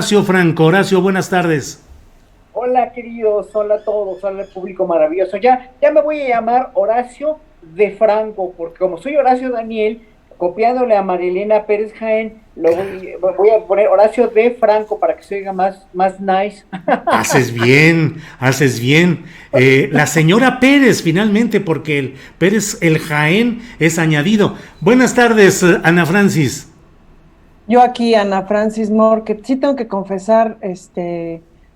Horacio Franco. Horacio, buenas tardes. Hola queridos, hola a todos, hola al público maravilloso. Ya me voy a llamar Horacio de Franco, porque como soy Horacio Daniel, copiándole a Marilena Pérez Jaén, voy a poner Horacio de Franco para que se oiga más nice. Haces bien, haces bien. La señora Pérez, finalmente, porque el Pérez, el Jaén, es añadido. Buenas tardes, Ana Francis. Yo aquí, Ana Francis Moore, que sí tengo que confesar,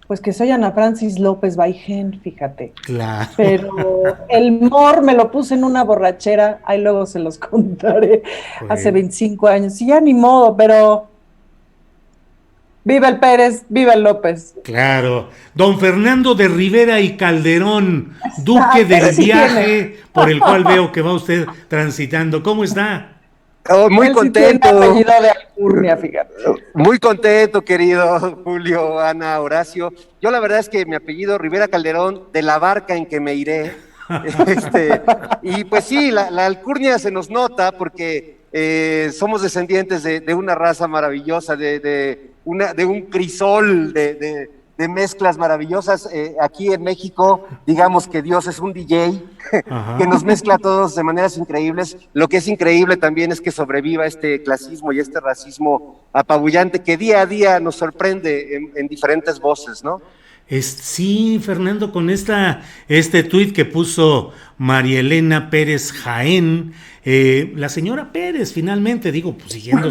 pues que soy Ana Francis López Baijén, fíjate. Claro. Pero el Moore me lo puse en una borrachera, ahí luego se los contaré, hace Bueno, 25 años, y ya ni modo, pero viva el Pérez, viva el López. claro. Don Fernando de Rivera y Calderón, duque Ese del sí tiene, viaje por el cual veo que va usted transitando. ¿Cómo está? Oh, él sí tiene apellido de Alcurnia, fíjate. muy contento, querido Julio, Ana, Horacio. Yo la verdad es que mi apellido Rivera Calderón, de la barca en que me iré. Este, y pues sí, la alcurnia se nos nota porque somos descendientes de una raza maravillosa, de un crisol de mezclas maravillosas. Aquí en México, digamos que Dios es un DJ que Ajá. nos mezcla a todos de maneras increíbles. Lo que es increíble también es que sobreviva este clasismo y este racismo apabullante que día a día nos sorprende en diferentes voces, ¿no? Sí, Fernando, con este tuit que puso María Elena Pérez Jaén, la señora Pérez, finalmente, digo, pues siguiendo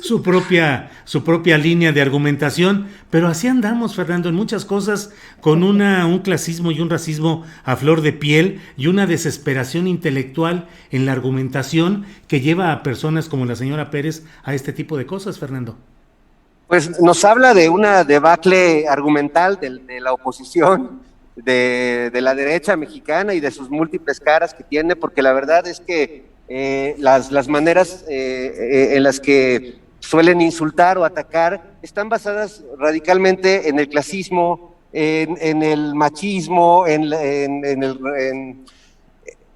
su propia línea de argumentación, pero así andamos, Fernando, en muchas cosas, con un clasismo y un racismo a flor de piel y una desesperación intelectual en la argumentación que lleva a personas como la señora Pérez a este tipo de cosas, Fernando. Pues nos habla de una debacle argumental de la oposición, de la derecha mexicana y de sus múltiples caras que tiene, porque la verdad es que las maneras en las que suelen insultar o atacar están basadas radicalmente en el clasismo, en el machismo, en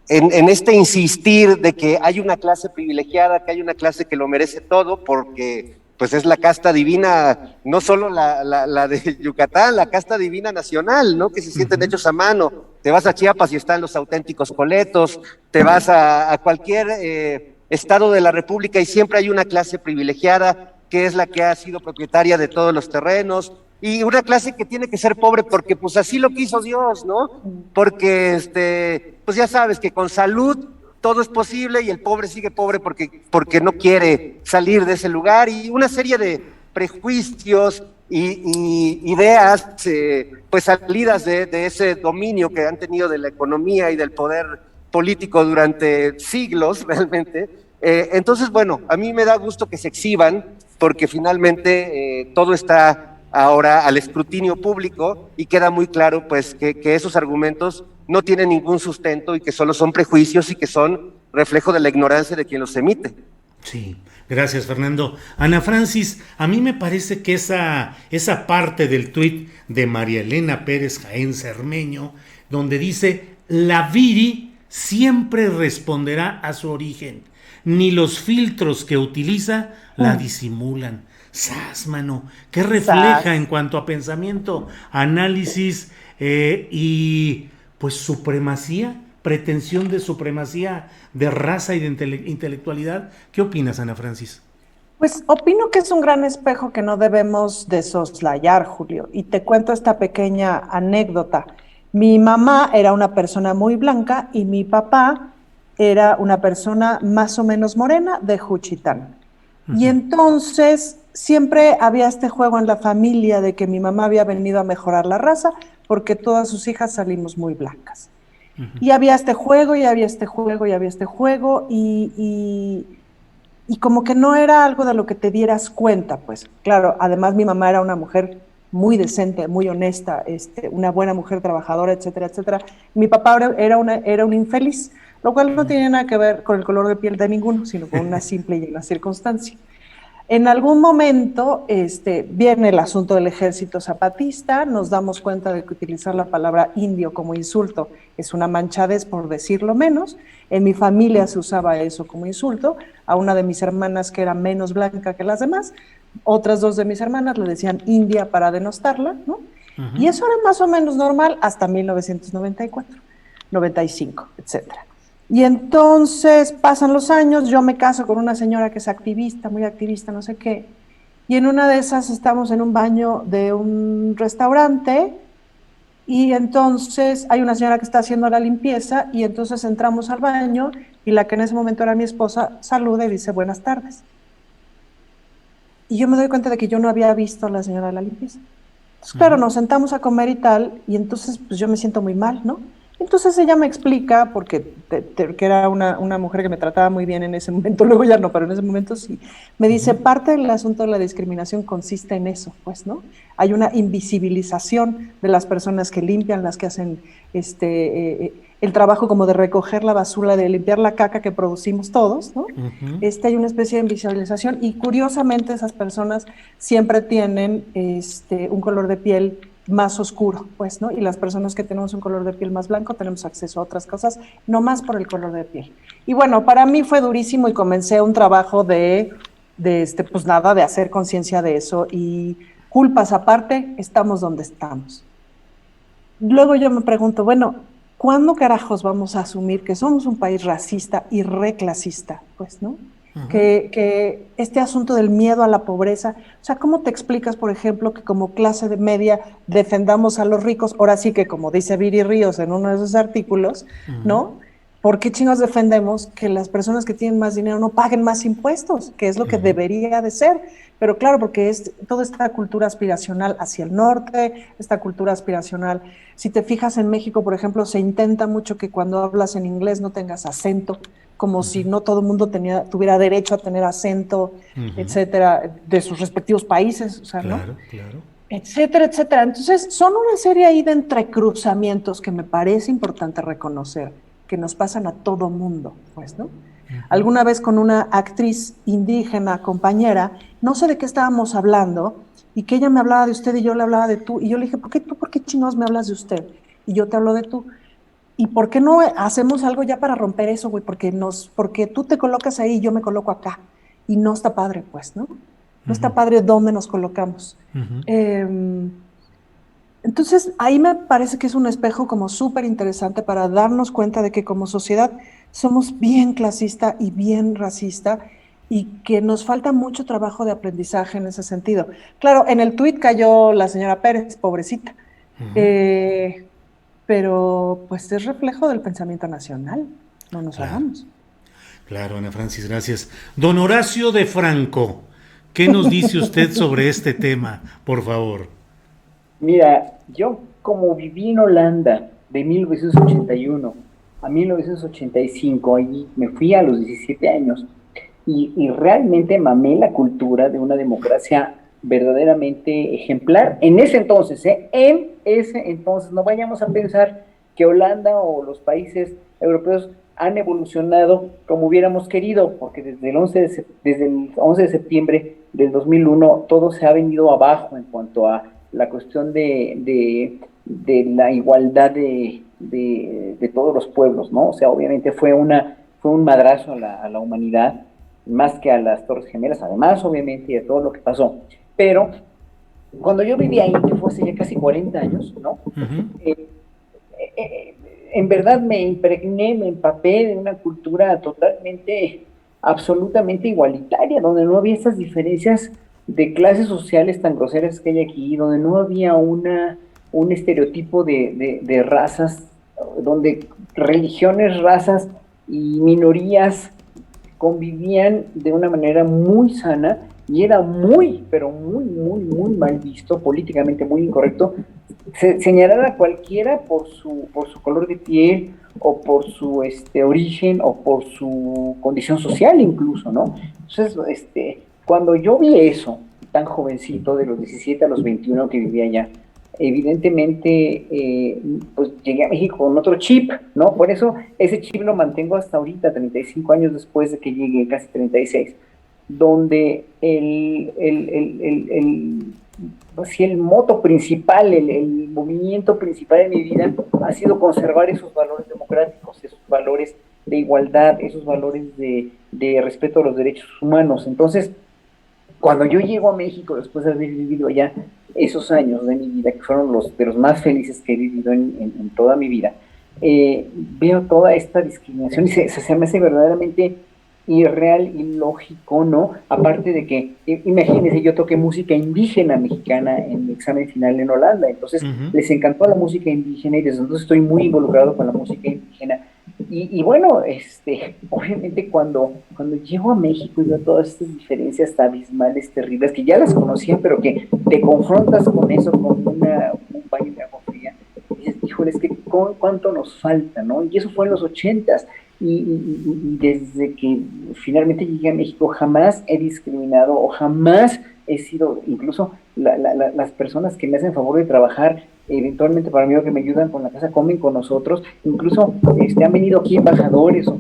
este insistir de que hay una clase privilegiada, que hay una clase que lo merece todo, porque pues es la casta divina, no solo la de Yucatán, la casta divina nacional, ¿no? Que se sienten Ujú. hechos a mano. Te vas a Chiapas y están los auténticos coletos, te vas a cualquier estado de la República y siempre hay una clase privilegiada que es la que ha sido propietaria de todos los terrenos, y una clase que tiene que ser pobre porque pues así lo quiso Dios, ¿no? Porque pues ya sabes que con salud todo es posible y el pobre sigue pobre porque no quiere salir de ese lugar, y una serie de prejuicios y ideas pues salidas de ese dominio que han tenido de la economía y del poder político durante siglos realmente. Entonces, bueno, a mí me da gusto que se exhiban porque finalmente todo está ahora al escrutinio público y queda muy claro pues que esos argumentos no tienen ningún sustento y que solo son prejuicios y que son reflejo de la ignorancia de quien los emite. Sí, gracias Fernando. Ana Francis, a mí me parece que esa parte del tuit de María Elena Pérez Jaén Cermeño, donde dice, la Viri siempre responderá a su origen, ni los filtros que utiliza la disimulan. Sas, mano, ¿qué refleja en Sas. cuanto a pensamiento, análisis y pues supremacía, pretensión de supremacía de raza y de intelectualidad? ¿Qué opinas, Ana Francis? Pues opino que es un gran espejo que no debemos de soslayar, Julio. Y te cuento esta pequeña anécdota. Mi mamá era una persona muy blanca y mi papá era una persona más o menos morena de Juchitán. Y entonces siempre había este juego en la familia de que mi mamá había venido a mejorar la raza porque todas sus hijas salimos muy blancas. Y había este juego, y había este juego, y había este juego, y como que no era algo de lo que te dieras cuenta, pues. Claro, además mi mamá era una mujer muy decente, muy honesta, una buena mujer trabajadora, etcétera, etcétera. Mi papá era un infeliz, lo cual no tiene nada que ver con el color de piel de ninguno, sino con una simple y una circunstancia. En algún momento viene el asunto del ejército zapatista, nos damos cuenta de que utilizar la palabra indio como insulto es una manchadez, por decirlo menos. En mi familia se usaba eso como insulto. A una de mis hermanas que era menos blanca que las demás, Otras dos de mis hermanas le decían India para denostarla, ¿no? Ujú. Y eso era más o menos normal hasta 1994, 95, etcétera. Y entonces pasan los años, yo me caso con una señora que es activista, muy activista, no sé qué, y en una de esas estamos en un baño de un restaurante y entonces hay una señora que está haciendo la limpieza y entonces entramos al baño y la que en ese momento era mi esposa saluda y dice buenas tardes. Y yo me doy cuenta de que yo no había visto a la señora de la limpieza. Entonces, claro, nos sentamos a comer y tal, y entonces pues yo me siento muy mal, ¿no? Entonces ella me explica, que era una mujer que me trataba muy bien en ese momento, luego ya no, pero en ese momento sí, me dice, parte del asunto de la discriminación consiste en eso, pues, ¿no? Hay una invisibilización de las personas que limpian, las que hacen el trabajo como de recoger la basura, de limpiar la caca que producimos todos, ¿no? Ujú. Hay una especie de invisibilización y curiosamente esas personas siempre tienen un color de piel más oscuro, pues, ¿no? Y las personas que tenemos un color de piel más blanco tenemos acceso a otras cosas, no más por el color de piel. Y bueno, para mí fue durísimo y comencé un trabajo pues nada, de hacer conciencia de eso y culpas aparte, estamos donde estamos. Luego yo me pregunto, bueno, ¿cuándo carajos vamos a asumir que somos un país racista y reclasista? Pues, ¿no? Que este asunto del miedo a la pobreza, o sea, ¿cómo te explicas, por ejemplo, que como clase de media defendamos a los ricos? Ahora sí que, como dice Viri Ríos en uno de sus artículos, ¿no? ¿Por qué chingos defendemos que las personas que tienen más dinero no paguen más impuestos? Que es lo que debería de ser. Pero claro, porque es toda esta cultura aspiracional hacia el norte, esta cultura aspiracional. Si te fijas en México, por ejemplo, se intenta mucho que cuando hablas en inglés no tengas acento, como si no todo el mundo tuviera derecho a tener acento, etcétera, de sus respectivos países, o sea, ¿no? Claro, claro. Etcétera, etcétera. Entonces, son una serie ahí de entrecruzamientos que me parece importante reconocer, que nos pasan a todo mundo, pues, ¿no? Alguna vez con una actriz indígena, compañera, no sé de qué estábamos hablando, y que ella me hablaba de usted y yo le hablaba de tú, y yo le dije, ¿por qué chingados me hablas de usted? Y yo te hablo de tú. ¿Y por qué no hacemos algo ya para romper eso, güey? Porque tú te colocas ahí y yo me coloco acá. Y no está padre, pues, ¿no? No está padre dónde nos colocamos. Entonces, ahí me parece que es un espejo como súper interesante para darnos cuenta de que como sociedad somos bien clasista y bien racista y que nos falta mucho trabajo de aprendizaje en ese sentido. Claro, en el tuit cayó la señora Pérez, pobrecita, pero pues es reflejo del pensamiento nacional, no nos Claro, hagamos. claro, Ana Francis, gracias. Don Horacio de Franco, ¿qué nos dice usted sobre este tema, por favor? Mira, yo como viví en Holanda de 1981 a 1985, allí me fui a los 17 años y realmente mamé la cultura de una democracia verdaderamente ejemplar en ese entonces, ¿eh? En ese entonces. No vayamos a pensar que Holanda o los países europeos han evolucionado como hubiéramos querido, porque desde el 11 de septiembre del 2001 todo se ha venido abajo en cuanto a la cuestión de la igualdad de todos los pueblos, ¿no? O sea, obviamente fue un madrazo a la humanidad, más que a las Torres Gemelas, además, obviamente, de todo lo que pasó. Pero cuando yo vivía ahí, que fue hace ya casi 40 años, ¿no? Eh, en verdad me impregné, me empapé de una cultura totalmente, absolutamente igualitaria, donde no había estas diferencias de clases sociales tan groseras que hay aquí, donde no había un estereotipo de razas, donde religiones, razas y minorías convivían de una manera muy sana y era muy, pero muy, muy, muy mal visto, políticamente muy incorrecto, señalar a cualquiera por su color de piel o por su origen o por su condición social incluso, ¿no? Entonces, cuando yo vi eso, tan jovencito, de los 17 a los 21 que vivía allá, evidentemente, pues llegué a México con otro chip, ¿no? Por eso ese chip lo mantengo hasta ahorita, 35 años después de que llegué, casi 36, donde pues, el moto principal, el movimiento principal de mi vida ha sido conservar esos valores democráticos, esos valores de igualdad, esos valores de respeto a los derechos humanos. Entonces, Cuando yo llego a México, después de haber vivido allá esos años de mi vida, que fueron de los más felices que he vivido en toda mi vida, veo toda esta discriminación y se me hace verdaderamente irreal, ilógico, ¿no? Aparte de que, imagínense, yo toqué música indígena mexicana en mi examen final en Holanda, entonces les encantó la música indígena y desde entonces estoy muy involucrado con la música indígena. Y bueno, obviamente cuando llego a México y veo todas estas diferencias abismales, terribles, que ya las conocía, pero que te confrontas con eso, con un baño de agua fría, y dices, híjole, es que cuánto nos falta, ¿no? Y eso fue en los 80s. Y desde que finalmente llegué a México jamás he discriminado o jamás he sido, incluso las personas que me hacen favor de trabajar eventualmente para mí o que me ayudan con la casa comen con nosotros, incluso han venido aquí embajadores o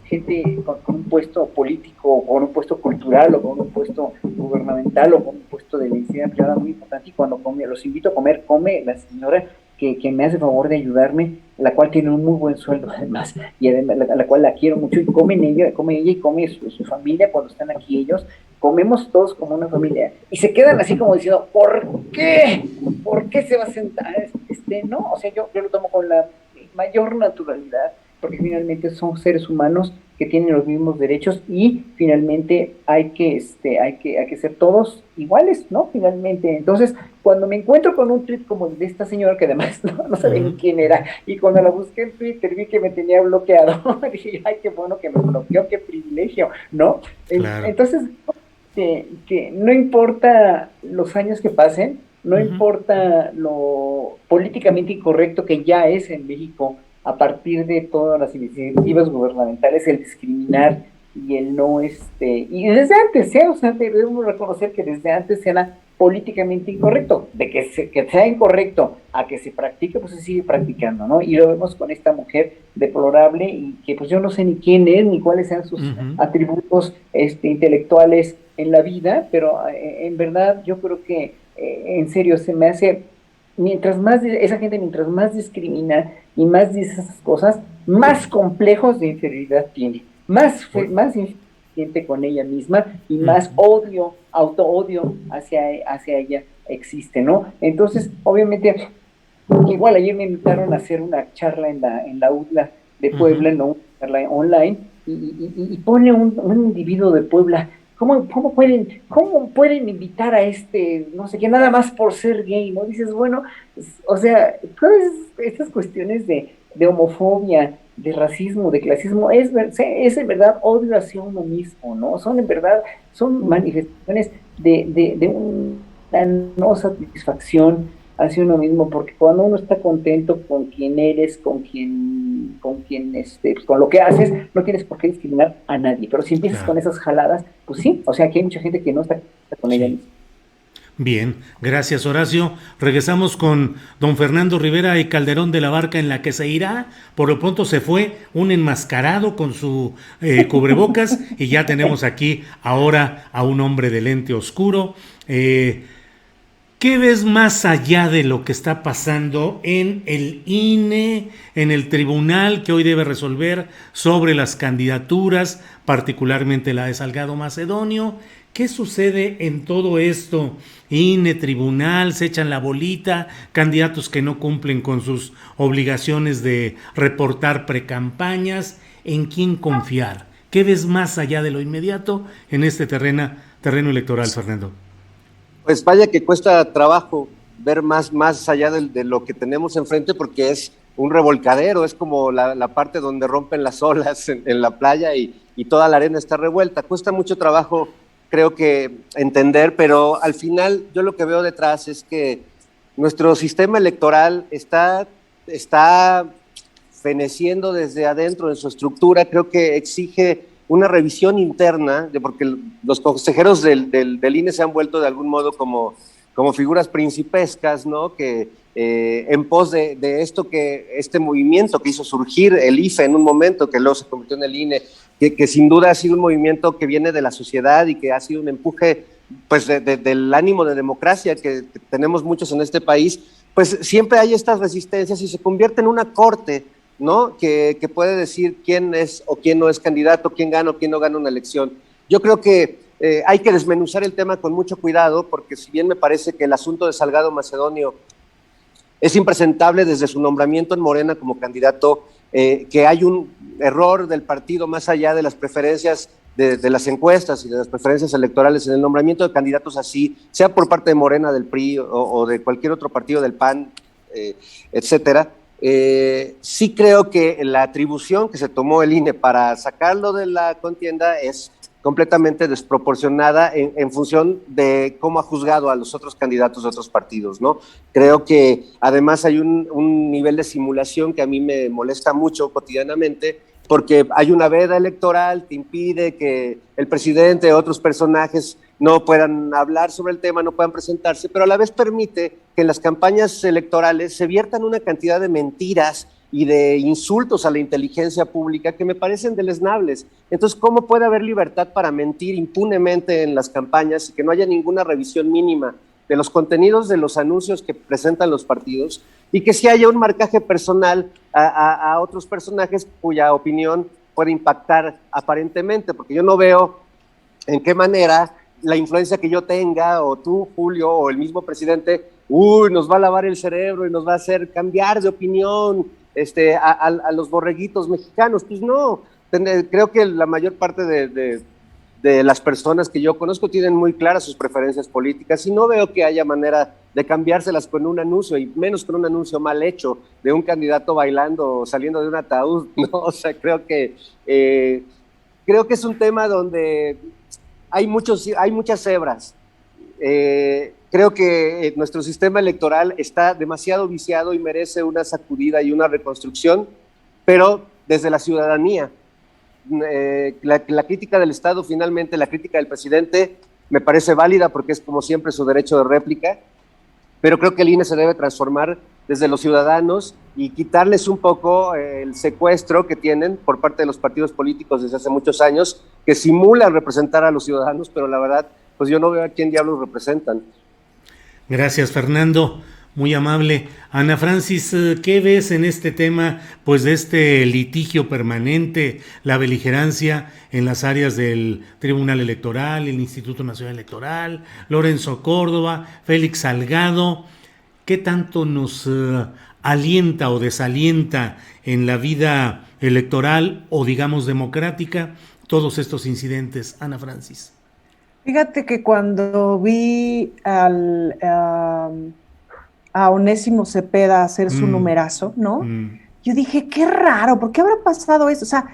gente con un puesto político o con un puesto cultural o con un puesto gubernamental o con un puesto de la iniciativa privada muy importante y cuando los invito a comer, come la señora que me hace favor de ayudarme, la cual tiene un muy buen sueldo además, y además la cual la quiero mucho, y come ella y come su familia cuando están aquí ellos, comemos todos como una familia, y se quedan así como diciendo, ¿por qué? ¿Por qué se va a sentar? No, o sea, yo lo tomo con la mayor naturalidad, porque finalmente son seres humanos que tienen los mismos derechos y finalmente hay que ser todos iguales, ¿no? Finalmente, entonces, cuando me encuentro con un tweet como el de esta señora, que además no sabía ni quién era, y cuando la busqué en Twitter vi que me tenía bloqueado, dije, ay, qué bueno que me bloqueó, qué privilegio, ¿no? Claro. Entonces, que no importa los años que pasen, no importa lo políticamente incorrecto que ya es en México, a partir de todas las iniciativas gubernamentales, el discriminar y el no, y desde antes, o sea, debemos reconocer que desde antes era políticamente incorrecto, de que sea incorrecto a que se practique, pues se sigue practicando, ¿no? Y lo vemos con esta mujer deplorable y que pues yo no sé ni quién es, ni cuáles sean sus atributos intelectuales en la vida, pero en verdad yo creo que en serio se me hace, mientras más discrimina y más dice esas cosas, más complejos de inferioridad tiene, más insuficiente con ella misma y más auto-odio hacia ella existe, ¿no? Entonces, obviamente, igual ayer me invitaron a hacer una charla en la UDLA de Puebla, ¿no? Una charla online, y pone un individuo de Puebla, ¿cómo pueden invitar a no sé qué, nada más por ser gay, ¿no? Dices, bueno, o sea, todas estas cuestiones de homofobia, de racismo, de clasismo, es en verdad odio hacia uno mismo, ¿no? Son manifestaciones de una no satisfacción hacia uno mismo, porque cuando uno está contento con quien eres, con lo que haces, no tienes por qué discriminar a nadie, pero si empiezas con esas jaladas, pues sí, o sea, que hay mucha gente que no está con ella misma. Bien, gracias Horacio. Regresamos con don Fernando Rivera y Calderón de la Barca en la que se irá. Por lo pronto se fue un enmascarado con su cubrebocas y ya tenemos aquí ahora a un hombre de lente oscuro. ¿Qué ves más allá de lo que está pasando en el INE, en el tribunal que hoy debe resolver sobre las candidaturas, particularmente la de Salgado Macedonio? ¿Qué sucede en todo esto? INE, tribunal, se echan la bolita, candidatos que no cumplen con sus obligaciones de reportar precampañas. ¿En quién confiar? ¿Qué ves más allá de lo inmediato en este terreno electoral, Fernando? Pues vaya que cuesta trabajo ver más allá de lo que tenemos enfrente, porque es un revolcadero, es como la parte donde rompen las olas en la playa y toda la arena está revuelta. Cuesta mucho trabajo, creo que, entender, pero al final yo lo que veo detrás es que nuestro sistema electoral está feneciendo desde adentro en su estructura. Creo que exige una revisión interna, porque los consejeros del INE se han vuelto de algún modo como figuras principescas, ¿no? Que en pos de este movimiento que hizo surgir el IFE en un momento, que luego se convirtió en el INE, que sin duda ha sido un movimiento que viene de la sociedad y que ha sido un empuje pues del ánimo de democracia que tenemos muchos en este país, pues siempre hay estas resistencias y se convierte en una corte, ¿no? Que puede decir quién es o quién no es candidato, quién gana o quién no gana una elección. Yo creo que hay que desmenuzar el tema con mucho cuidado, porque si bien me parece que el asunto de Salgado Macedonio es impresentable desde su nombramiento en Morena como candidato, que hay un error del partido más allá de las preferencias de las encuestas y de las preferencias electorales en el nombramiento de candidatos así, sea por parte de Morena, del PRI o de cualquier otro partido del PAN, etcétera. Sí creo que la atribución que se tomó el INE para sacarlo de la contienda es completamente desproporcionada en función de cómo ha juzgado a los otros candidatos de otros partidos, ¿no? Creo que además hay un nivel de simulación que a mí me molesta mucho cotidianamente, porque hay una veda electoral que impide que el presidente o otros personajes no puedan hablar sobre el tema, no puedan presentarse, pero a la vez permite que en las campañas electorales se viertan una cantidad de mentiras y de insultos a la inteligencia pública que me parecen deleznables. Entonces, ¿cómo puede haber libertad para mentir impunemente en las campañas y que no haya ninguna revisión mínima de los contenidos de los anuncios que presentan los partidos y que sí haya un marcaje personal a otros personajes cuya opinión puede impactar aparentemente? Porque yo no veo en qué manera la influencia que yo tenga, o tú, Julio, o el mismo presidente, nos va a lavar el cerebro y nos va a hacer cambiar de opinión a los borreguitos mexicanos. Pues no, creo que la mayor parte de las personas que yo conozco tienen muy claras sus preferencias políticas y no veo que haya manera de cambiárselas con un anuncio, y menos con un anuncio mal hecho de un candidato bailando o saliendo de un ataúd, ¿no? O sea, creo que es un tema donde hay muchas hebras. Creo que nuestro sistema electoral está demasiado viciado y merece una sacudida y una reconstrucción, pero desde la ciudadanía. La crítica del Estado, finalmente, la crítica del presidente, me parece válida porque es, como siempre, su derecho de réplica, pero creo que el INE se debe transformar desde los ciudadanos y quitarles un poco el secuestro que tienen por parte de los partidos políticos desde hace muchos años, que simulan representar a los ciudadanos, pero la verdad, pues yo no veo a quién diablos representan. Gracias, Fernando. Muy amable. Ana Francis, ¿qué ves en este tema, pues de este litigio permanente, la beligerancia en las áreas del Tribunal Electoral, el Instituto Nacional Electoral, Lorenzo Córdoba, Félix Salgado? ¿Qué tanto nos alienta o desalienta en la vida electoral o, digamos, democrática todos estos incidentes, Ana Francis? Fíjate que cuando vi a Onésimo Cepeda hacer su numerazo, ¿no? Yo dije, qué raro, ¿por qué habrá pasado eso? O sea,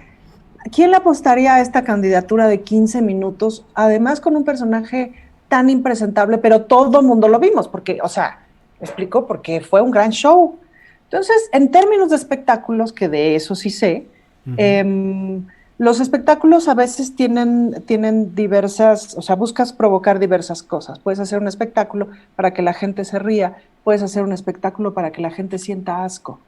¿quién le apostaría a esta candidatura de 15 minutos? Además con un personaje tan impresentable, pero todo el mundo lo vimos, porque, o sea, ¿me explico? Porque fue un gran show. Entonces, en términos de espectáculos, que de eso sí sé, los espectáculos a veces tienen diversas, o sea, buscas provocar diversas cosas. Puedes hacer un espectáculo para que la gente se ría, puedes hacer un espectáculo para que la gente sienta asco.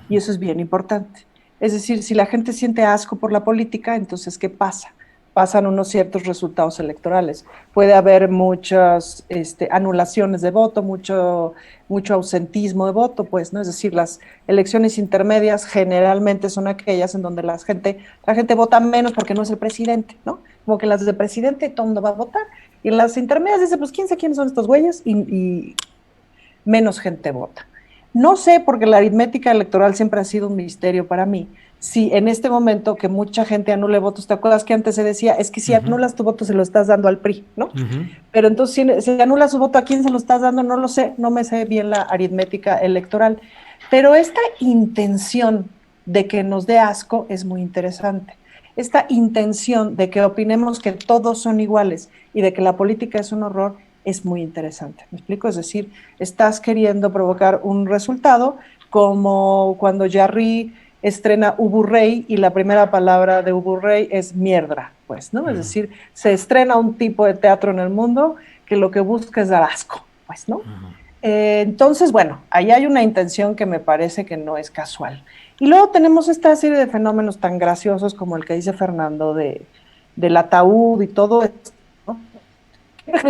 Y eso es bien importante. Es decir, si la gente siente asco por la política, entonces, ¿qué pasa? Pasan unos ciertos resultados electorales. Puede haber muchas anulaciones de voto, mucho ausentismo de voto, pues, ¿no? Es decir, las elecciones intermedias generalmente son aquellas en donde la gente vota menos porque no es el presidente, ¿no? Como que las de presidente todo el mundo va a votar. Y en las intermedias dice, pues, quién sabe quiénes son estos güeyes, y menos gente vota. No sé, porque la aritmética electoral siempre ha sido un misterio para mí. Si en este momento que mucha gente anule votos, ¿te acuerdas que antes se decía, es que si anulas tu voto se lo estás dando al PRI, ¿no? Pero entonces si anula su voto, ¿a quién se lo estás dando? No lo sé, no me sé bien la aritmética electoral. Pero esta intención de que nos dé asco es muy interesante. Esta intención de que opinemos que todos son iguales y de que la política es un horror es muy interesante. ¿Me explico? Es decir, estás queriendo provocar un resultado como cuando Jarry estrena Ubu Rey y la primera palabra de Ubu Rey es mierda, pues, ¿no? Es decir, se estrena un tipo de teatro en el mundo que lo que busca es dar asco, pues, ¿no? Entonces, bueno, ahí hay una intención que me parece que no es casual. Y luego tenemos esta serie de fenómenos tan graciosos como el que dice Fernando del ataúd y todo esto, ¿no?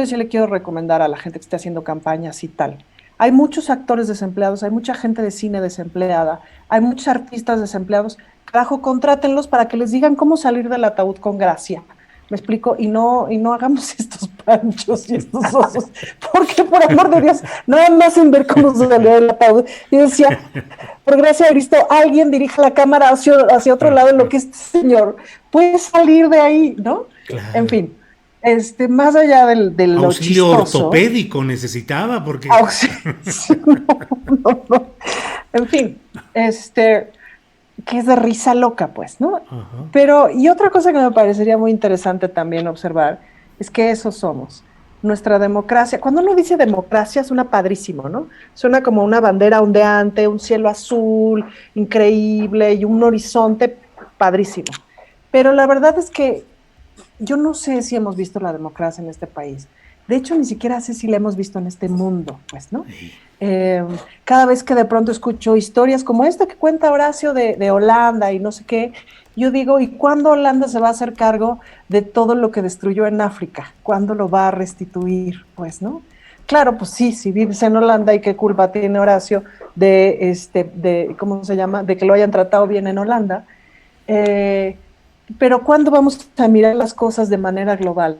Yo le quiero recomendar a la gente que esté haciendo campañas y tal. Hay muchos actores desempleados, hay mucha gente de cine desempleada, hay muchos artistas desempleados. Carajo, contrátenlos para que les digan cómo salir del ataúd con gracia, ¿Me explico? Y no hagamos estos panchos y estos osos, porque por amor de Dios, nada más en ver cómo salió el ataúd. Y decía, por gracia de Cristo, alguien dirija la cámara hacia otro lado en lo que este señor puede salir de ahí, ¿no? Claro. En fin, más allá de lo auxilio chistoso, ortopédico necesitaba, porque... no. En fin, que es de risa loca, pues, ¿no? Ajá. Pero, y otra cosa que me parecería muy interesante también observar, es que eso somos. Nuestra democracia, cuando uno dice democracia suena padrísimo, ¿no? Suena como una bandera ondeante, un cielo azul, increíble, y un horizonte padrísimo. Pero la verdad es que yo no sé si hemos visto la democracia en este país. De hecho, ni siquiera sé si la hemos visto en este mundo, pues, ¿no? Sí. Cada vez que de pronto escucho historias como esta que cuenta Horacio de Holanda y no sé qué, yo digo, ¿y cuándo Holanda se va a hacer cargo de todo lo que destruyó en África? ¿Cuándo lo va a restituir? Pues, ¿no? Claro, pues sí, si vives en Holanda y qué culpa tiene Horacio de ¿cómo se llama? De que lo hayan tratado bien en Holanda. Pero ¿cuándo vamos a mirar las cosas de manera global?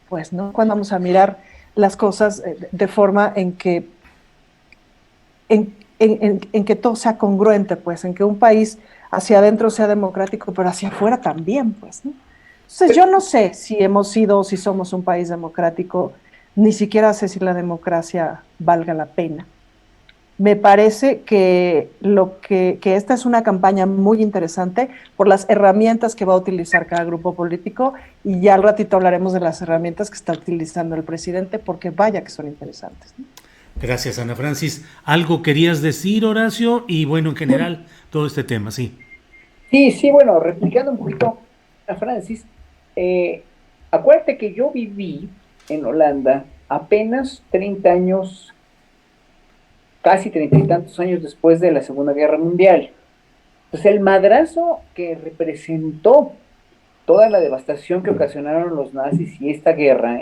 Pues, ¿no? ¿Cuándo vamos a mirar las cosas de forma en que en que todo sea congruente, pues, en que un país hacia adentro sea democrático, pero hacia afuera también, pues, ¿no? Entonces, yo no sé si hemos sido o si somos un país democrático, ni siquiera sé si la democracia valga la pena. Me parece que esta es una campaña muy interesante por las herramientas que va a utilizar cada grupo político, y ya al ratito hablaremos de las herramientas que está utilizando el presidente, porque vaya que son interesantes, ¿no? Gracias, Ana Francis. ¿Algo querías decir, Horacio? Y bueno, en general, todo este tema, sí. Sí, bueno, replicando un poquito a Francis, acuérdate que yo viví en Holanda apenas 30 años, casi 30 y tantos años después de la Segunda Guerra Mundial. Entonces el madrazo que representó toda la devastación que ocasionaron los nazis y esta guerra,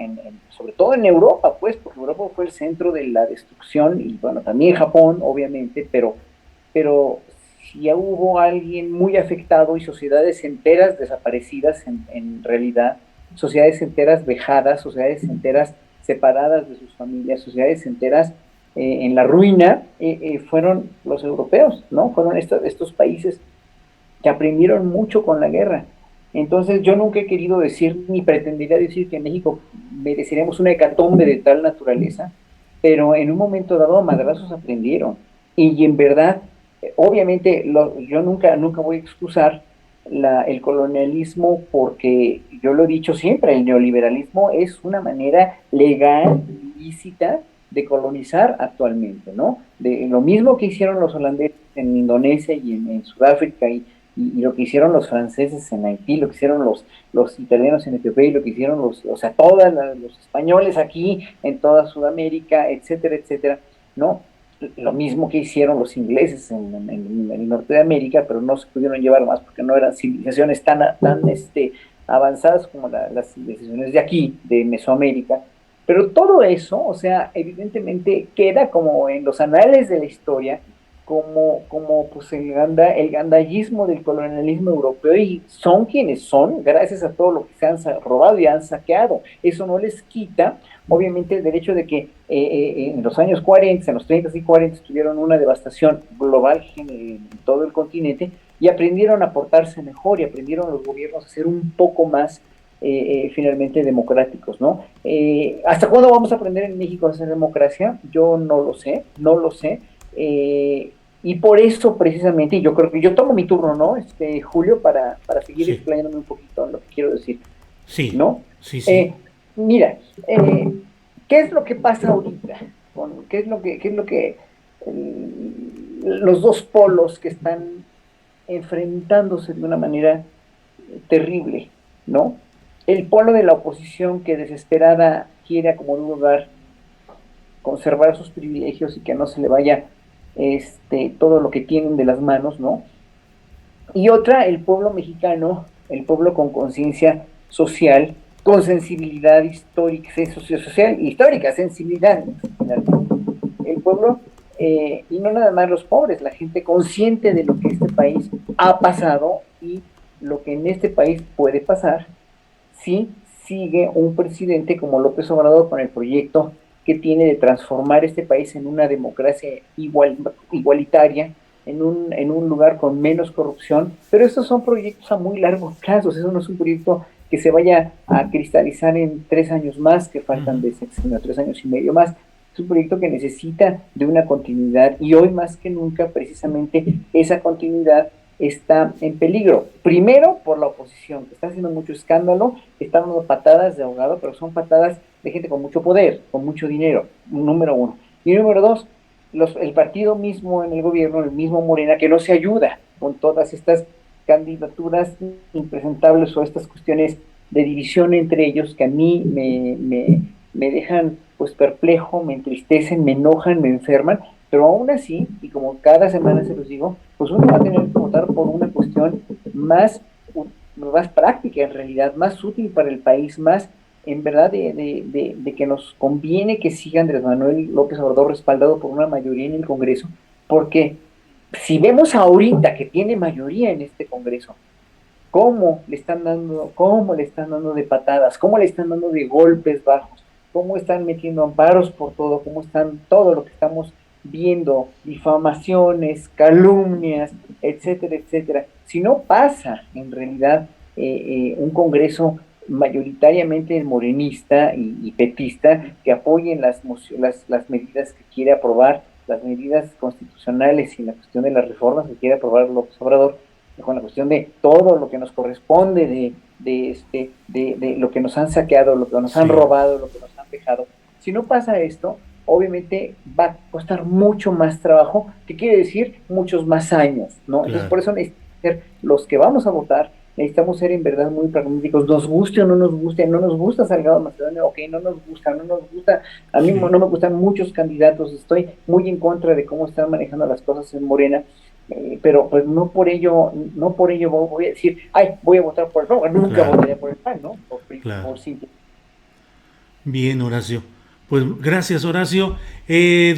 sobre todo en Europa, pues, porque Europa fue el centro de la destrucción, y bueno, también Japón, obviamente, pero si ya hubo alguien muy afectado y sociedades enteras desaparecidas en realidad, sociedades enteras vejadas, sociedades enteras separadas de sus familias, sociedades enteras en la ruina, fueron los europeos, ¿no? Fueron estos países que aprendieron mucho con la guerra. Entonces yo nunca he querido decir, ni pretendería decir que en México mereceríamos una hecatombe de tal naturaleza, pero en un momento dado madrazos aprendieron. Y en verdad, obviamente, yo nunca voy a excusar el colonialismo, porque yo lo he dicho siempre, el neoliberalismo es una manera legal, ilícita, de colonizar actualmente, ¿no? De lo mismo que hicieron los holandeses en Indonesia y en Sudáfrica, y lo que hicieron los franceses en Haití, lo que hicieron los italianos en Etiopía, y lo que hicieron los españoles aquí en toda Sudamérica, etcétera, etcétera, ¿no? Lo mismo que hicieron los ingleses en el norte de América, pero no se pudieron llevar más porque no eran civilizaciones tan avanzadas como las civilizaciones de aquí, de Mesoamérica. Pero todo eso, o sea, evidentemente queda como en los anales de la historia, como pues el gandallismo del colonialismo europeo, y son quienes son gracias a todo lo que se han robado y han saqueado. Eso no les quita, obviamente, el derecho de que en los años 40, en los 30 y 40, tuvieron una devastación global en todo el continente, y aprendieron a portarse mejor, y aprendieron los gobiernos a ser un poco más finalmente democráticos, ¿no? ¿Hasta cuándo vamos a aprender en México a hacer democracia? Yo no lo sé. Y por eso precisamente, yo creo que yo tomo mi turno, ¿no? Julio, para seguir explayándome un poquito en lo que quiero decir. Sí. ¿No? Sí. Mira, ¿qué es lo que pasa ahorita? ¿Qué es lo que los dos polos que están enfrentándose de una manera terrible, ¿no? El polo de la oposición, que desesperada quiere, a como lugar, conservar sus privilegios y que no se le vaya todo lo que tienen de las manos, ¿no? Y otra, el pueblo mexicano, el pueblo con conciencia social, con sensibilidad histórica, social, histórica, sensibilidad, el pueblo, y no nada más los pobres, la gente consciente de lo que este país ha pasado y lo que en este país puede pasar si sigue un presidente como López Obrador con el proyecto que tiene de transformar este país en una democracia igualitaria, en un lugar con menos corrupción, pero estos son proyectos a muy largo plazo, eso no es un proyecto que se vaya a cristalizar en 3 años más, que faltan de sexenio, 3 años y medio más. Es un proyecto que necesita de una continuidad y hoy más que nunca precisamente esa continuidad está en peligro. Primero por la oposición, que está haciendo mucho escándalo, está dando patadas de ahogado, pero son patadas de gente con mucho poder, con mucho dinero, número uno. Y número dos, el partido mismo en el gobierno, el mismo Morena, que no se ayuda con todas estas candidaturas impresentables o estas cuestiones de división entre ellos que a mí me dejan pues perplejo, me entristecen, me enojan, me enferman, pero aún así, y como cada semana se los digo, pues uno va a tener que votar por una cuestión más práctica en realidad, más útil para el país, más en verdad de que nos conviene que siga Andrés Manuel López Obrador respaldado por una mayoría en el Congreso, porque si vemos ahorita que tiene mayoría en este Congreso, cómo le están dando de patadas, cómo le están dando de golpes bajos, cómo están metiendo amparos por todo, cómo están todo lo que estamos viendo, difamaciones, calumnias, etcétera, etcétera. Si no pasa en realidad un Congreso mayoritariamente morenista y petista que apoyen las medidas que quiere aprobar, las medidas constitucionales y la cuestión de las reformas que quiere aprobar López Obrador, con la cuestión de todo lo que nos corresponde, de lo que nos han saqueado, lo que nos han robado, lo que nos han dejado. Si no pasa esto, obviamente va a costar mucho más trabajo, que quiere decir muchos más años, ¿no? Claro. Entonces, por eso necesitamos ser los que vamos a votar, necesitamos ser en verdad muy pragmáticos, nos guste o no nos guste, no nos gusta Salgado Macedonio, ok, no nos gusta, a mí no me gustan muchos candidatos, estoy muy en contra de cómo están manejando las cosas en Morena, pero pues no por ello voy a decir, voy a votar por el PAN, nunca votaría por el PAN, ¿no? Por simple. Bien, Horacio. Pues gracias, Horacio.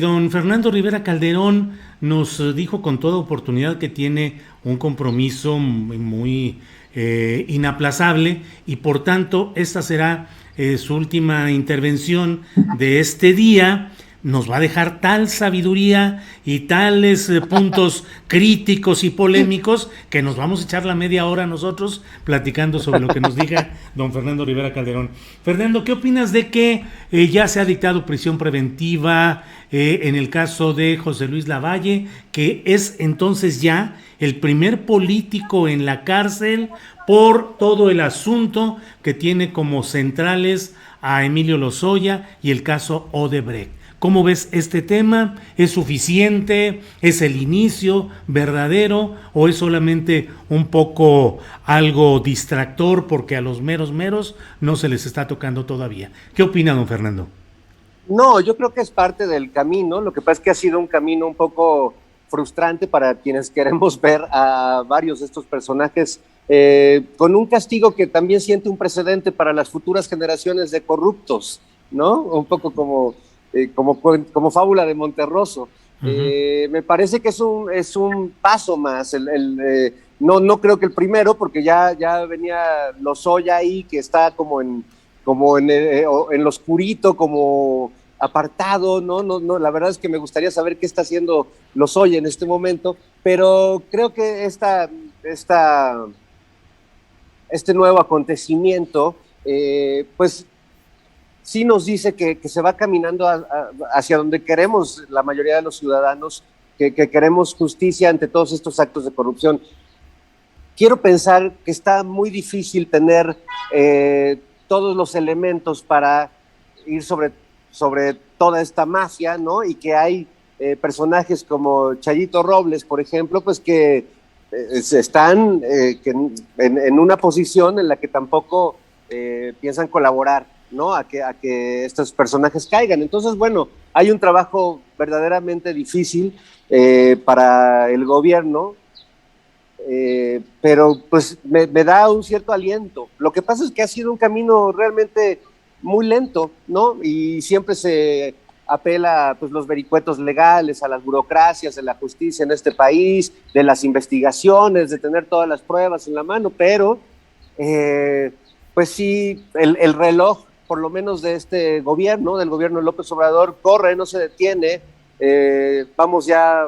Don Fernando Rivera Calderón nos dijo con toda oportunidad que tiene un compromiso muy inaplazable y por tanto esta será su última intervención de este día. Nos va a dejar tal sabiduría y tales puntos críticos y polémicos que nos vamos a echar la media hora nosotros platicando sobre lo que nos diga don Fernando Rivera Calderón. Fernando, ¿qué opinas de que ya se ha dictado prisión preventiva en el caso de José Luis Lavalle, que es entonces ya el primer político en la cárcel por todo el asunto que tiene como centrales a Emilio Lozoya y el caso Odebrecht? ¿Cómo ves este tema? ¿Es suficiente? ¿Es el inicio verdadero? ¿O es solamente un poco algo distractor porque a los meros no se les está tocando todavía? ¿Qué opina don Fernando? No, yo creo que es parte del camino. Lo que pasa es que ha sido un camino un poco frustrante para quienes queremos ver a varios de estos personajes con un castigo que también siente un precedente para las futuras generaciones de corruptos, ¿no? Un poco como fábula de Monterroso. Me parece que es un paso más. No creo que el primero, porque ya venía Lozoya ahí, que está como en lo oscurito, como apartado, no, la verdad es que me gustaría saber qué está haciendo Lozoya en este momento, pero creo que este nuevo acontecimiento, pues sí nos dice que se va caminando hacia donde queremos la mayoría de los ciudadanos, que queremos justicia ante todos estos actos de corrupción. Quiero pensar que está muy difícil tener todos los elementos para ir sobre toda esta mafia, ¿no? Y que hay personajes como Chayito Robles, por ejemplo, pues que están en una posición en la que tampoco piensan colaborar, ¿no? A que estos personajes caigan. Entonces, bueno, hay un trabajo verdaderamente difícil para el gobierno, pero pues me da un cierto aliento. Lo que pasa es que ha sido un camino realmente muy lento, ¿no? Y siempre se apela pues los vericuetos legales, a las burocracias de la justicia en este país, de las investigaciones, de tener todas las pruebas en la mano, pero pues sí, el reloj, por lo menos de este gobierno, del gobierno de López Obrador, corre, no se detiene. Vamos ya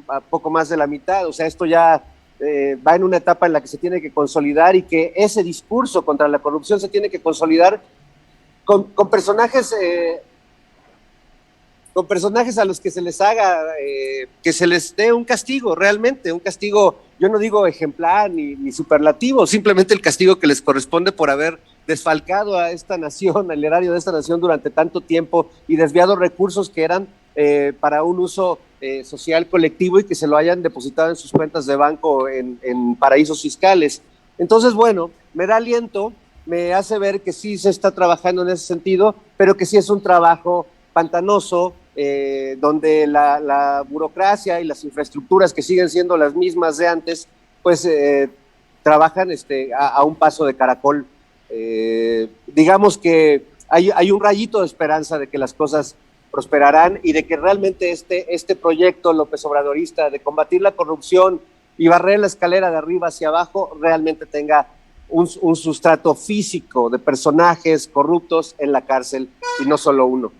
a poco más de la mitad, o sea, esto ya va en una etapa en la que se tiene que consolidar, y que ese discurso contra la corrupción se tiene que consolidar con personajes a los que se les haga, que se les dé un castigo, realmente, un castigo, yo no digo ejemplar ni superlativo, simplemente el castigo que les corresponde por haber desfalcado a esta nación, al erario de esta nación durante tanto tiempo, y desviado recursos que eran para un uso social colectivo, y que se lo hayan depositado en sus cuentas de banco en paraísos fiscales. Entonces, bueno, me da aliento, me hace ver que sí se está trabajando en ese sentido, pero que sí es un trabajo pantanoso, donde la burocracia y las infraestructuras, que siguen siendo las mismas de antes, pues trabajan a un paso de caracol. Digamos que hay un rayito de esperanza de que las cosas prosperarán, y de que realmente este proyecto López Obradorista de combatir la corrupción y barrer la escalera de arriba hacia abajo realmente tenga un sustrato físico de personajes corruptos en la cárcel, y no solo uno.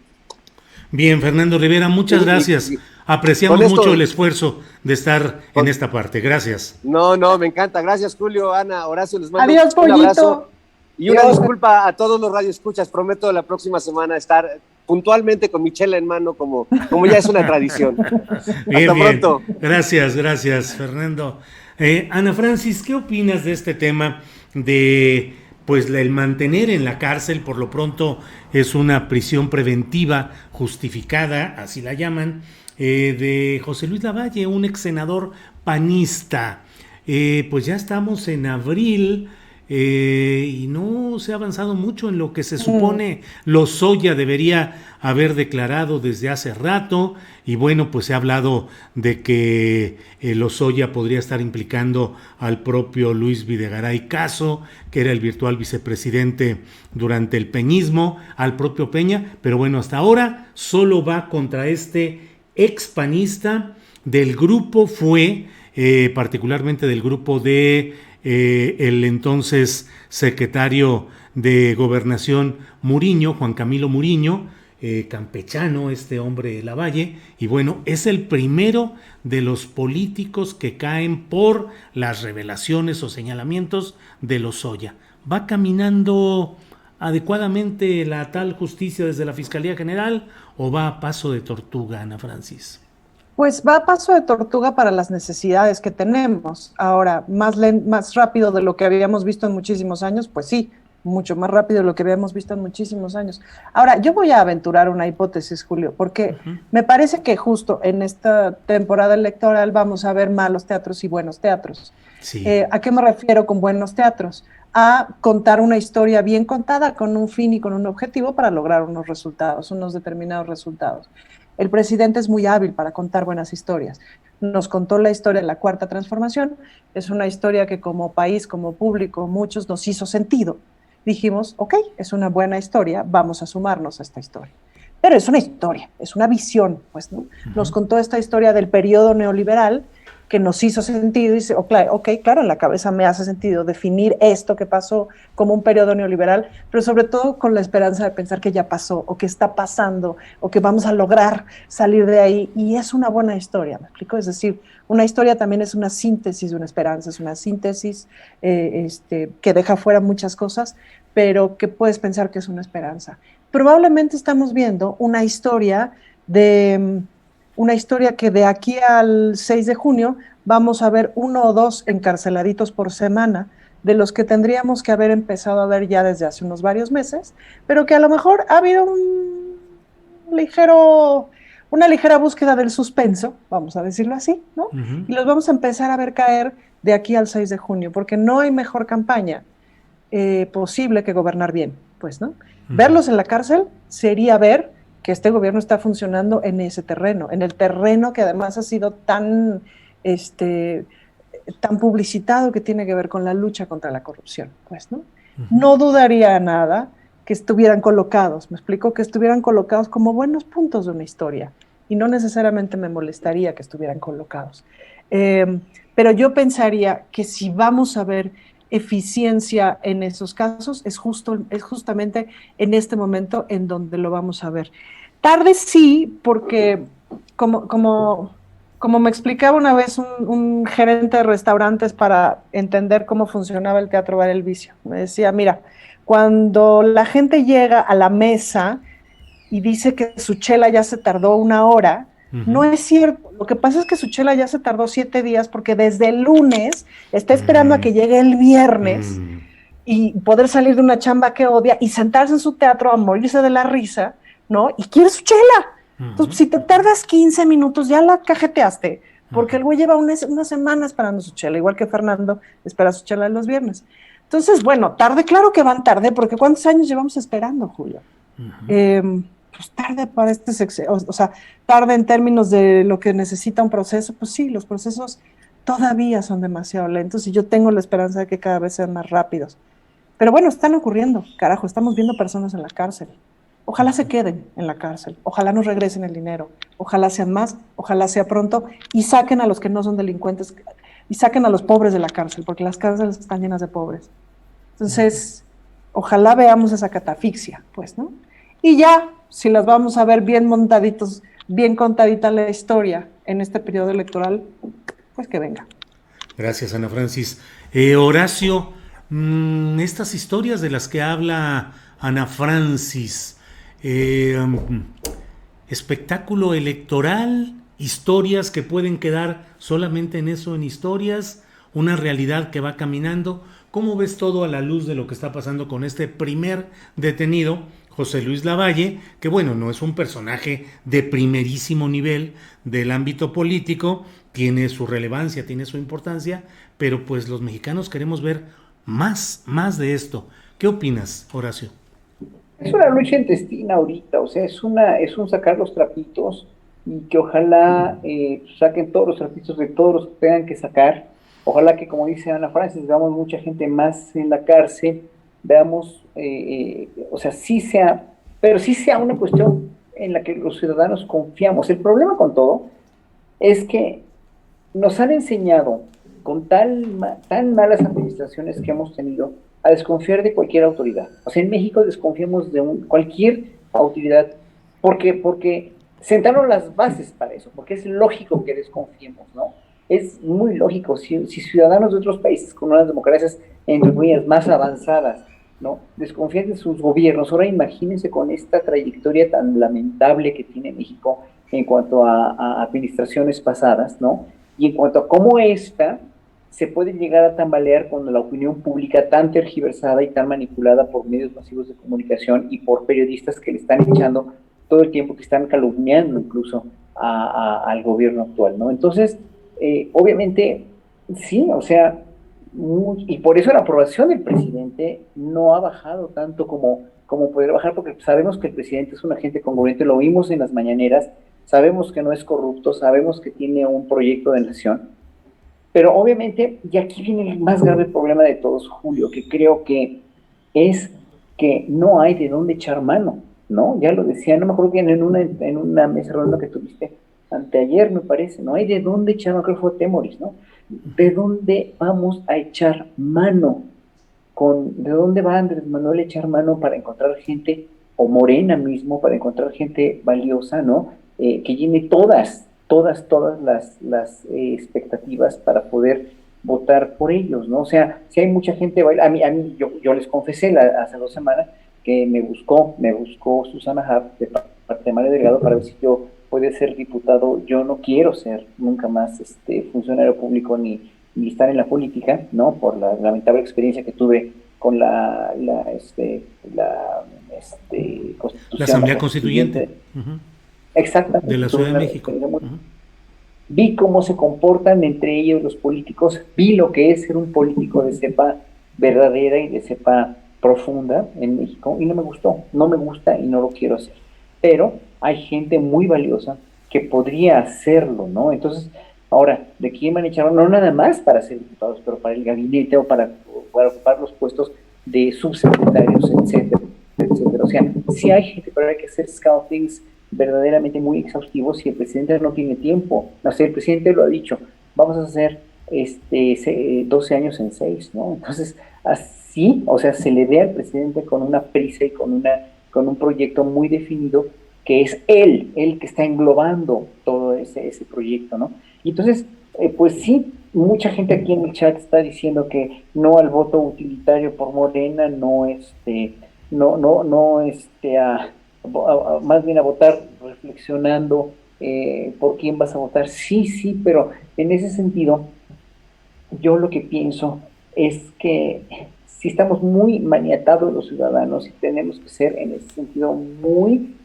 Bien, Fernando Rivera, muchas gracias. Apreciamos mucho el esfuerzo de estar en esta parte. Gracias. No, me encanta. Gracias, Julio, Ana, Horacio. Les mando Adiós, un abrazo. pollito. Y una disculpa a todos los radioescuchas. Prometo la próxima semana estar puntualmente con mi chela en mano, como ya es una tradición. Bien, Hasta bien. pronto. Gracias, Fernando. Ana Francis, ¿qué opinas de este tema de pues el mantener en la cárcel? Por lo pronto es una prisión preventiva justificada, así la llaman, de José Luis Lavalle, un ex senador panista. Pues ya estamos en abril, y no se ha avanzado mucho en lo que se supone Lozoya debería haber declarado desde hace rato. Y bueno, pues se ha hablado de que Lozoya podría estar implicando al propio Luis Videgaray Caso, que era el virtual vicepresidente durante el peñismo, al propio Peña, pero bueno, hasta ahora solo va contra este expanista del grupo, particularmente del grupo de el entonces secretario de Gobernación Muriño, Juan Camilo Muriño, campechano, este hombre Lavalle, y bueno, es el primero de los políticos que caen por las revelaciones o señalamientos de Lozoya. ¿Va caminando adecuadamente la tal justicia desde la Fiscalía General o va a paso de tortuga, Ana Francis? Pues va a paso de tortuga para las necesidades que tenemos. Ahora, más rápido de lo que habíamos visto en muchísimos años, pues sí, mucho más rápido de lo que habíamos visto en muchísimos años. Ahora, yo voy a aventurar una hipótesis, Julio, porque me parece que justo en esta temporada electoral vamos a ver malos teatros y buenos teatros. Sí. ¿A qué me refiero con buenos teatros? A contar una historia bien contada con un fin y con un objetivo para lograr unos determinados resultados. El presidente es muy hábil para contar buenas historias. Nos contó la historia de la Cuarta Transformación. Es una historia que como país, como público, muchos nos hizo sentido. Dijimos, ok, es una buena historia, vamos a sumarnos a esta historia. Pero es una historia, es una visión, pues, ¿no? Nos contó esta historia del periodo neoliberal que nos hizo sentido, y dice, ok, claro, en la cabeza me hace sentido definir esto que pasó como un periodo neoliberal, pero sobre todo con la esperanza de pensar que ya pasó, o que está pasando, o que vamos a lograr salir de ahí, y es una buena historia, ¿me explico? Es decir, una historia también es una síntesis de una esperanza, es una síntesis que deja fuera muchas cosas, pero que puedes pensar que es una esperanza. Probablemente estamos viendo una historia que de aquí al 6 de junio vamos a ver 1 o 2 encarceladitos por semana, de los que tendríamos que haber empezado a ver ya desde hace unos varios meses, pero que a lo mejor ha habido una ligera búsqueda del suspenso, vamos a decirlo así, ¿no? Y los vamos a empezar a ver caer de aquí al 6 de junio, porque no hay mejor campaña posible que gobernar bien, pues, ¿no? Verlos en la cárcel sería ver que este gobierno está funcionando en ese terreno, en el terreno que además ha sido tan publicitado, que tiene que ver con la lucha contra la corrupción, pues, ¿no? No dudaría nada que estuvieran colocados, me explico, que estuvieran colocados como buenos puntos de una historia, y no necesariamente me molestaría que estuvieran colocados. Pero yo pensaría que si vamos a ver eficiencia en esos casos, es justamente en este momento en donde lo vamos a ver. Tarde sí, porque como me explicaba una vez un gerente de restaurantes para entender cómo funcionaba el Teatro Bar El Vicio, me decía, mira, cuando la gente llega a la mesa y dice que su chela ya se tardó 1 hora, no es cierto. Lo que pasa es que su chela ya se tardó 7 días porque desde el lunes está esperando a que llegue el viernes y poder salir de una chamba que odia y sentarse en su teatro a morirse de la risa, ¿no? Y quiere su chela. Entonces, si te tardas 15 minutos, ya la cajeteaste, porque el güey lleva una semana esperando su chela, igual que Fernando espera su chela los viernes. Entonces, bueno, tarde, claro que van tarde, porque ¿cuántos años llevamos esperando, Julio? Pues tarde para este sexo, o sea, tarde en términos de lo que necesita un proceso, pues sí, los procesos todavía son demasiado lentos y yo tengo la esperanza de que cada vez sean más rápidos. Pero bueno, están ocurriendo, carajo, estamos viendo personas en la cárcel. Ojalá se queden en la cárcel, ojalá nos regresen el dinero, ojalá sean más, ojalá sea pronto y saquen a los que no son delincuentes y saquen a los pobres de la cárcel, porque las cárceles están llenas de pobres. Entonces, ojalá veamos esa catafixia, pues, ¿no? Y ya, si las vamos a ver bien montaditos, bien contadita la historia en este periodo electoral, pues que venga. Gracias, Ana Francis. Horacio, estas historias de las que habla Ana Francis, espectáculo electoral, historias que pueden quedar solamente en eso, en historias, una realidad que va caminando. ¿Cómo ves todo a la luz de lo que está pasando con este primer detenido, José Luis Lavalle, que bueno, no es un personaje de primerísimo nivel del ámbito político, tiene su relevancia, tiene su importancia, pero pues los mexicanos queremos ver más de esto? ¿Qué opinas, Horacio? Es una lucha intestina ahorita, o sea, es un sacar los trapitos y que ojalá saquen todos los trapitos de todos los que tengan que sacar. Ojalá que, como dice Ana Francis, veamos mucha gente más en la cárcel, veamos, o sea, sí sea una cuestión en la que los ciudadanos confiamos. El problema con todo es que nos han enseñado con tan malas administraciones que hemos tenido a desconfiar de cualquier autoridad. O sea, en México desconfiamos de cualquier autoridad porque sentaron las bases para eso, porque es lógico que desconfiemos, ¿no? Es muy lógico. Si ciudadanos de otros países con unas democracias, entre comillas, más avanzadas, ¿no?, desconfían de sus gobiernos, ahora imagínense con esta trayectoria tan lamentable que tiene México en cuanto a administraciones pasadas, ¿no? Y en cuanto a cómo esta se puede llegar a tambalear con la opinión pública tan tergiversada y tan manipulada por medios masivos de comunicación y por periodistas que le están echando todo el tiempo, que están calumniando incluso al gobierno actual, ¿no? Entonces, obviamente, sí, o sea, y por eso la aprobación del presidente no ha bajado tanto como poder bajar, porque sabemos que el presidente es un agente congruente, lo vimos en las mañaneras, sabemos que no es corrupto, sabemos que tiene un proyecto de nación, pero obviamente, y aquí viene el más grave problema de todos, Julio, que creo que es que no hay de dónde echar mano, ¿no? Ya lo decía, no me acuerdo bien, en una mesa redonda que tuviste anteayer, me parece, no hay de dónde echar mano, creo que fue Temoris, ¿no? ¿De dónde vamos a echar mano? ¿De dónde va Andrés Manuel a echar mano para encontrar gente, o Morena mismo, para encontrar gente valiosa, ¿no? Que llene todas las expectativas para poder votar por ellos, ¿no? O sea, si hay mucha gente, a mí yo les confesé hace 2 semanas que me buscó Susana Harp de parte de Mario Delgado para ver si yo podía ser diputado. Yo no quiero ser nunca más funcionario público ni estar en la política, ¿no? Por la lamentable experiencia que tuve con la Asamblea Constituyente. Exactamente. De la Ciudad de México. Vi cómo se comportan entre ellos los políticos, vi lo que es ser un político de cepa verdadera y de cepa profunda en México, y no me gusta y no lo quiero hacer. Pero hay gente muy valiosa que podría hacerlo, ¿no? Entonces, ahora, ¿de quién van a echar? No nada más para ser diputados, pero para el gabinete o para ocupar los puestos de subsecretarios, etcétera, etcétera. O sea, sí hay gente, pero hay que hacer scoutings verdaderamente muy exhaustivos si el presidente no tiene tiempo. O sea, el presidente lo ha dicho, vamos a hacer 12 años en 6, ¿no? Entonces, así, o sea, se le ve al presidente con una prisa y con un proyecto muy definido, que es él que está englobando todo ese proyecto, ¿no? Y entonces, pues sí, mucha gente aquí en el chat está diciendo que no al voto utilitario por Morena, más bien a votar reflexionando por quién vas a votar. Sí, sí, pero en ese sentido, yo lo que pienso es que si estamos muy maniatados los ciudadanos y tenemos que ser en ese sentido muy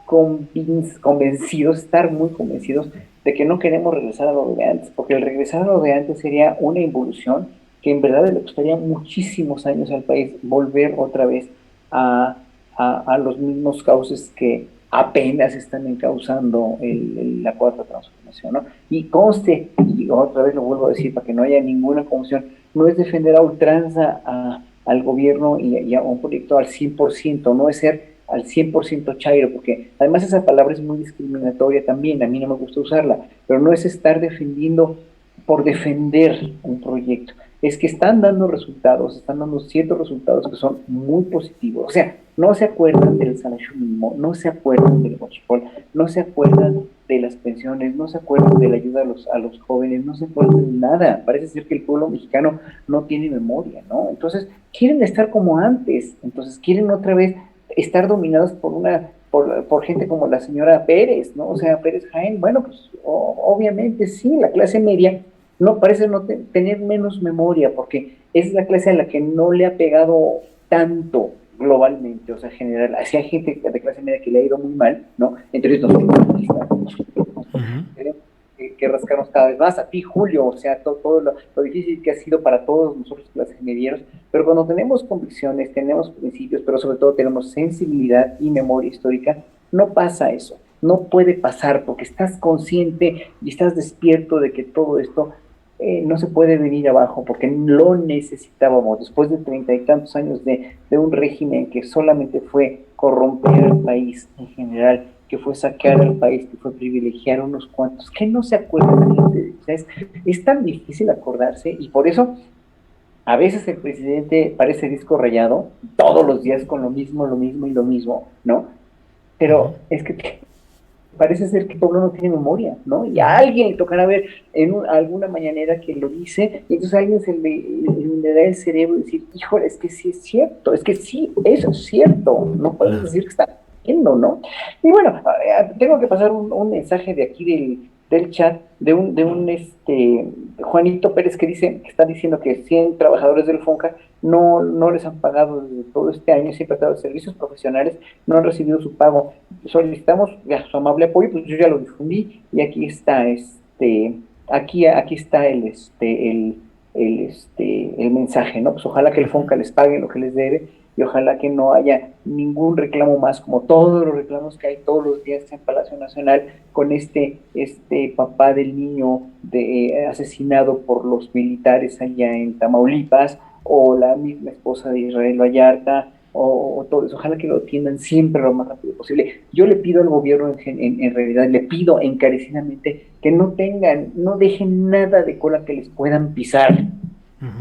convencidos, estar muy convencidos de que no queremos regresar a lo de antes, porque el regresar a lo de antes sería una involución que en verdad le costaría muchísimos años al país volver otra vez a, a los mismos cauces que apenas están encauzando la cuarta transformación, ¿no? Y conste, y otra vez lo vuelvo a decir para que no haya ninguna confusión, no es defender a ultranza al gobierno y a un proyecto al 100%, no es ser al 100% chairo, porque además esa palabra es muy discriminatoria también, a mí no me gusta usarla, pero no es estar defendiendo por defender un proyecto, es que están dando resultados, están dando ciertos resultados que son muy positivos. O sea, no se acuerdan del salario mínimo, no se acuerdan del mochipol, no se acuerdan de las pensiones, no se acuerdan de la ayuda a los jóvenes, no se acuerdan de nada. Parece ser que el pueblo mexicano no tiene memoria, ¿no? Entonces, quieren estar como antes, entonces quieren otra vez estar dominados por gente como la señora Pérez, ¿no? O sea, Pérez Jaén, bueno, pues obviamente sí, la clase media no parece no tener menos memoria, porque es la clase a la que no le ha pegado tanto globalmente, o sea, general, hacia gente de clase media que le ha ido muy mal, ¿no? Entre ellos nosotros, que rascarnos cada vez más, a ti, Julio, o sea, todo lo difícil que ha sido para todos nosotros clases medieros, pero cuando tenemos convicciones, tenemos principios, pero sobre todo tenemos sensibilidad y memoria histórica, no pasa eso, no puede pasar, porque estás consciente y estás despierto de que todo esto no se puede venir abajo, porque lo necesitábamos, después de 30 y tantos años de un régimen que solamente fue corromper al país en general, que fue saquear al país, que fue privilegiar a unos cuantos, que no se acuerdan la gente. O sea, es tan difícil acordarse, y por eso a veces el presidente parece disco rayado, todos los días con lo mismo y lo mismo, ¿no? Pero es que parece ser que el pueblo no tiene memoria, ¿no? Y a alguien le tocará ver alguna mañanera que lo dice, y entonces a alguien le da el cerebro y decir, híjole, es que sí es cierto, es que sí, eso es cierto, no puedes decir que está haciendo, ¿no? Y bueno, tengo que pasar un mensaje de aquí del chat de un Juanito Pérez que está diciendo que 100 trabajadores del FONCA no les han pagado desde todo este año, siempre han dado servicios profesionales, no han recibido su pago. Solicitamos su amable apoyo, pues yo ya lo difundí y aquí está aquí está el mensaje, ¿no? Pues ojalá que el FONCA les pague lo que les debe y ojalá que no haya ningún reclamo más, como todos los reclamos que hay todos los días en Palacio Nacional con este papá del niño asesinado por los militares allá en Tamaulipas, o la misma esposa de Israel Vallarta, o todo eso. Ojalá que lo atiendan siempre lo más rápido posible. Yo le pido al gobierno en realidad, le pido encarecidamente que no dejen nada de cola que les puedan pisar.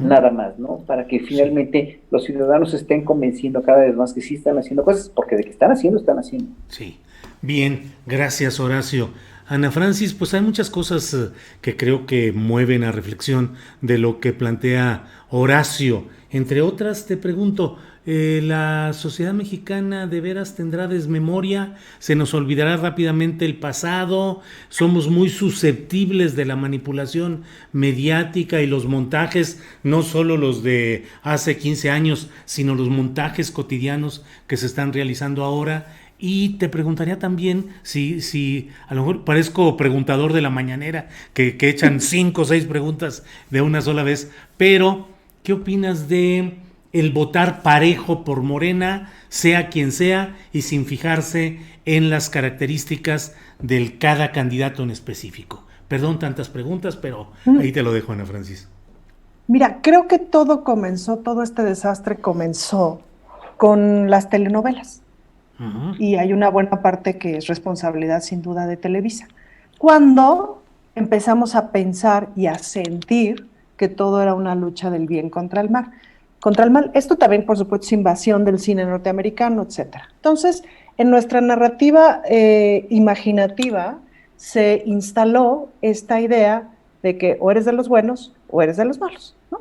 Nada más, ¿no? Para que finalmente los ciudadanos se estén convenciendo cada vez más que sí están haciendo cosas, porque de que están haciendo, están haciendo. Sí, bien, gracias Horacio. Ana Francis, pues hay muchas cosas que creo que mueven a reflexión de lo que plantea Horacio. Entre otras, te pregunto, ¿la sociedad mexicana de veras tendrá desmemoria? ¿Se nos olvidará rápidamente el pasado? ¿Somos muy susceptibles de la manipulación mediática y los montajes, no solo los de hace 15 años, sino los montajes cotidianos que se están realizando ahora? Y te preguntaría también si a lo mejor parezco preguntador de la mañanera, que echan 5 o 6 preguntas de una sola vez, pero ¿qué opinas de el votar parejo por Morena, sea quien sea, y sin fijarse en las características de cada candidato en específico? Perdón tantas preguntas, pero ahí te lo dejo, Ana Francis. Mira, creo que todo este desastre comenzó con las telenovelas. Uh-huh. Y hay una buena parte que es responsabilidad sin duda de Televisa. Cuando empezamos a pensar y a sentir que todo era una lucha del bien contra el mal. Contra el mal. Esto también, por supuesto, es invasión del cine norteamericano, etcétera. Entonces, en nuestra narrativa imaginativa se instaló esta idea de que o eres de los buenos o eres de los malos, ¿no?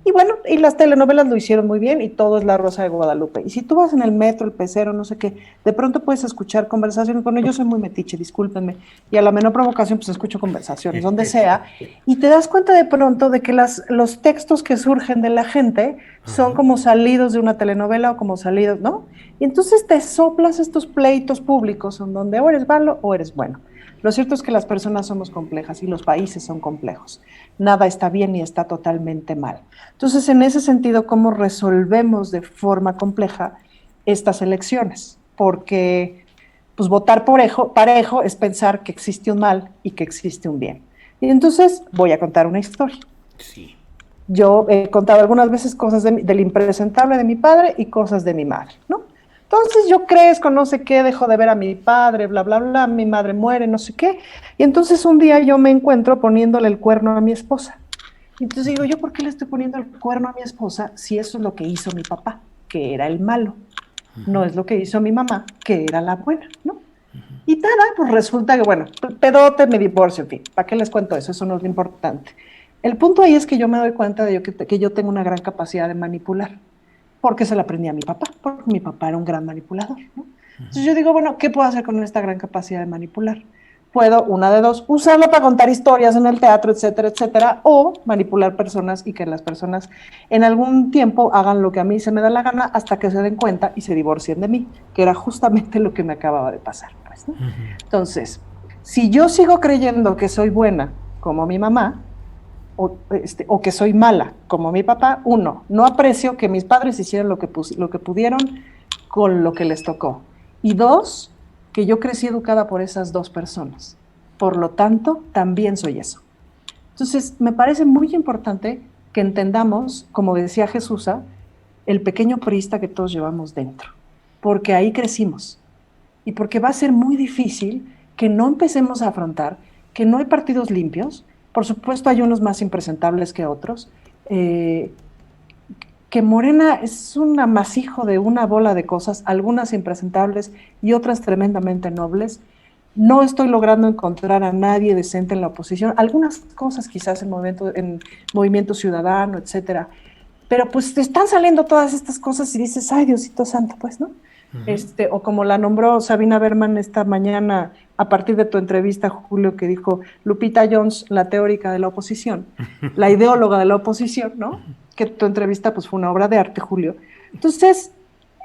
Y bueno, y las telenovelas lo hicieron muy bien y todo es La Rosa de Guadalupe. Y si tú vas en el metro, el pecero, no sé qué, de pronto puedes escuchar conversaciones. Bueno, yo soy muy metiche, discúlpenme, y a la menor provocación pues escucho conversaciones, donde sea, y te das cuenta de pronto de que los textos que surgen de la gente son como salidos de una telenovela o como salidos, ¿no? Y entonces te soplas estos pleitos públicos en donde o eres malo o eres bueno. Lo cierto es que las personas somos complejas y los países son complejos. Nada está bien ni está totalmente mal. Entonces, en ese sentido, ¿cómo resolvemos de forma compleja estas elecciones? Porque pues, votar parejo es pensar que existe un mal y que existe un bien. Y entonces voy a contar una historia. Sí. Yo he contado algunas veces cosas del impresentable de mi padre y cosas de mi madre, ¿no? Entonces yo crezco, no sé qué, dejo de ver a mi padre, bla, bla, bla, mi madre muere, no sé qué. Y entonces un día yo me encuentro poniéndole el cuerno a mi esposa. Y entonces digo, ¿yo por qué le estoy poniendo el cuerno a mi esposa si eso es lo que hizo mi papá, que era el malo? No es lo que hizo mi mamá, que era la buena, ¿no? Y nada, pues resulta que, bueno, pedote, me divorcio, en fin, ¿para qué les cuento eso? Eso no es lo importante. El punto ahí es que yo me doy cuenta de que yo tengo una gran capacidad de manipular. Porque se la aprendí a mi papá, porque mi papá era un gran manipulador, ¿no? Entonces yo digo, bueno, ¿qué puedo hacer con esta gran capacidad de manipular? Puedo, una de dos, usarla para contar historias en el teatro, etcétera, etcétera, o manipular personas y que las personas en algún tiempo hagan lo que a mí se me da la gana hasta que se den cuenta y se divorcien de mí, que era justamente lo que me acababa de pasar, pues, ¿no? Entonces, si yo sigo creyendo que soy buena como mi mamá, o que soy mala, como mi papá, uno, no aprecio que mis padres hicieran lo que pudieron con lo que les tocó. Y dos, que yo crecí educada por esas dos personas. Por lo tanto, también soy eso. Entonces, me parece muy importante que entendamos, como decía Jesús, el pequeño priista que todos llevamos dentro, porque ahí crecimos. Y porque va a ser muy difícil que no empecemos a afrontar que no hay partidos limpios. Por supuesto, hay unos más impresentables que otros. Que Morena es un amasijo de una bola de cosas, algunas impresentables y otras tremendamente nobles. No estoy logrando encontrar a nadie decente en la oposición. Algunas cosas quizás en Movimiento Ciudadano, etcétera. Pero pues te están saliendo todas estas cosas y dices, ay, Diosito Santo, pues, ¿no? O como la nombró Sabina Berman esta mañana a partir de tu entrevista, Julio, que dijo Lupita Jones, la teórica de la oposición, la ideóloga de la oposición, ¿no? Que tu entrevista pues fue una obra de arte, Julio. Entonces,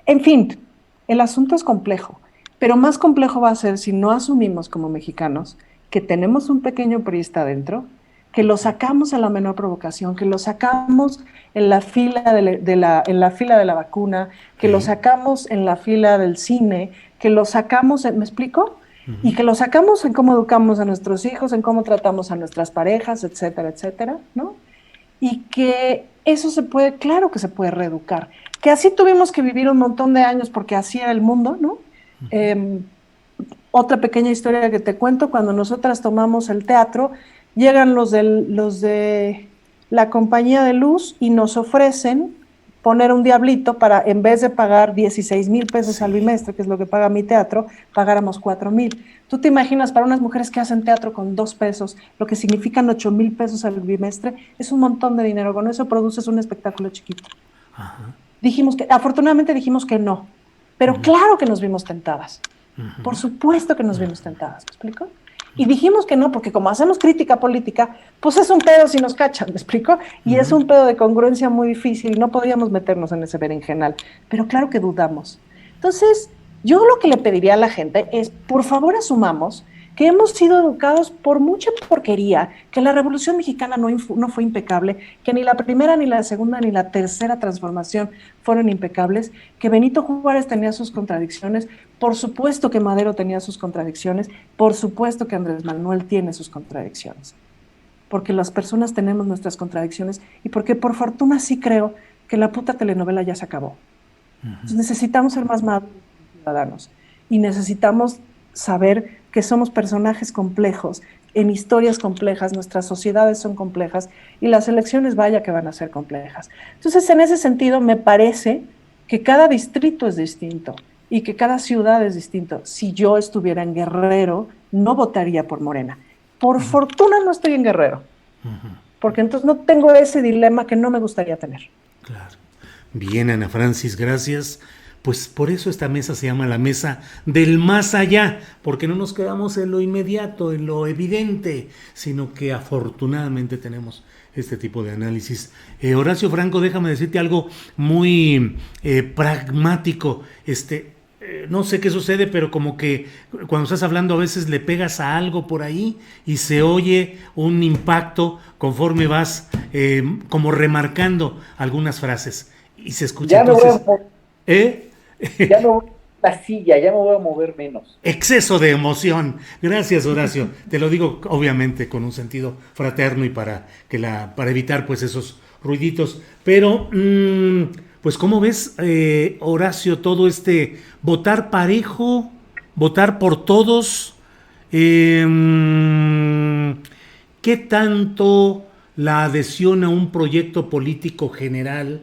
en fin, el asunto es complejo, pero más complejo va a ser si no asumimos como mexicanos que tenemos un pequeño priista dentro, que lo sacamos a la menor provocación, que lo sacamos en la fila en la fila de la vacuna, que lo sacamos en la fila del cine, que lo sacamos, ¿me explico? Y que lo sacamos en cómo educamos a nuestros hijos, en cómo tratamos a nuestras parejas, etcétera, etcétera, ¿no? Y que eso se puede, claro que se puede reeducar, que así tuvimos que vivir un montón de años porque así era el mundo, ¿no? Otra pequeña historia que te cuento, cuando nosotras tomamos el teatro, llegan los de la compañía de luz y nos ofrecen poner un diablito para, en vez de pagar 16,000 pesos al bimestre, que es lo que paga mi teatro, pagáramos 4,000. Tú te imaginas para unas mujeres que hacen teatro con 2 pesos, lo que significan 8,000 pesos al bimestre, es un montón de dinero. Con eso produces un espectáculo chiquito. Afortunadamente dijimos que no, pero claro que nos vimos tentadas. Por supuesto que nos vimos tentadas, ¿me explico? Y dijimos que no, porque como hacemos crítica política, pues es un pedo si nos cachan, ¿me explico? Y es un pedo de congruencia muy difícil y no podíamos meternos en ese berenjenal. Pero claro que dudamos. Entonces, yo lo que le pediría a la gente es, por favor, asumamos que hemos sido educados por mucha porquería, que la Revolución Mexicana no fue impecable, que ni la primera, ni la segunda, ni la tercera transformación fueron impecables, que Benito Juárez tenía sus contradicciones, por supuesto que Madero tenía sus contradicciones, por supuesto que Andrés Manuel tiene sus contradicciones, porque las personas tenemos nuestras contradicciones y porque por fortuna sí creo que la puta telenovela ya se acabó. Entonces necesitamos ser más maduros ciudadanos y necesitamos saber que somos personajes complejos, en historias complejas, nuestras sociedades son complejas y las elecciones vaya que van a ser complejas. Entonces, en ese sentido, me parece que cada distrito es distinto y que cada ciudad es distinto. Si yo estuviera en Guerrero, no votaría por Morena. Por fortuna no estoy en Guerrero, porque entonces no tengo ese dilema que no me gustaría tener. Claro. Bien, Ana Francis, gracias. Pues por eso esta mesa se llama la mesa del más allá, porque no nos quedamos en lo inmediato, en lo evidente, sino que afortunadamente tenemos este tipo de análisis. Horacio Franco, déjame decirte algo muy pragmático. No sé qué sucede, pero como que cuando estás hablando a veces le pegas a algo por ahí y se oye un impacto conforme vas como remarcando algunas frases y se escucha. Ya entonces, ya no voy a la silla, ya me voy a mover menos. Exceso de emoción. Gracias, Horacio. Te lo digo obviamente con un sentido fraterno y para evitar pues esos ruiditos. Pero pues ¿cómo ves, Horacio, todo votar parejo, votar por todos? ¿Qué tanto la adhesión a un proyecto político general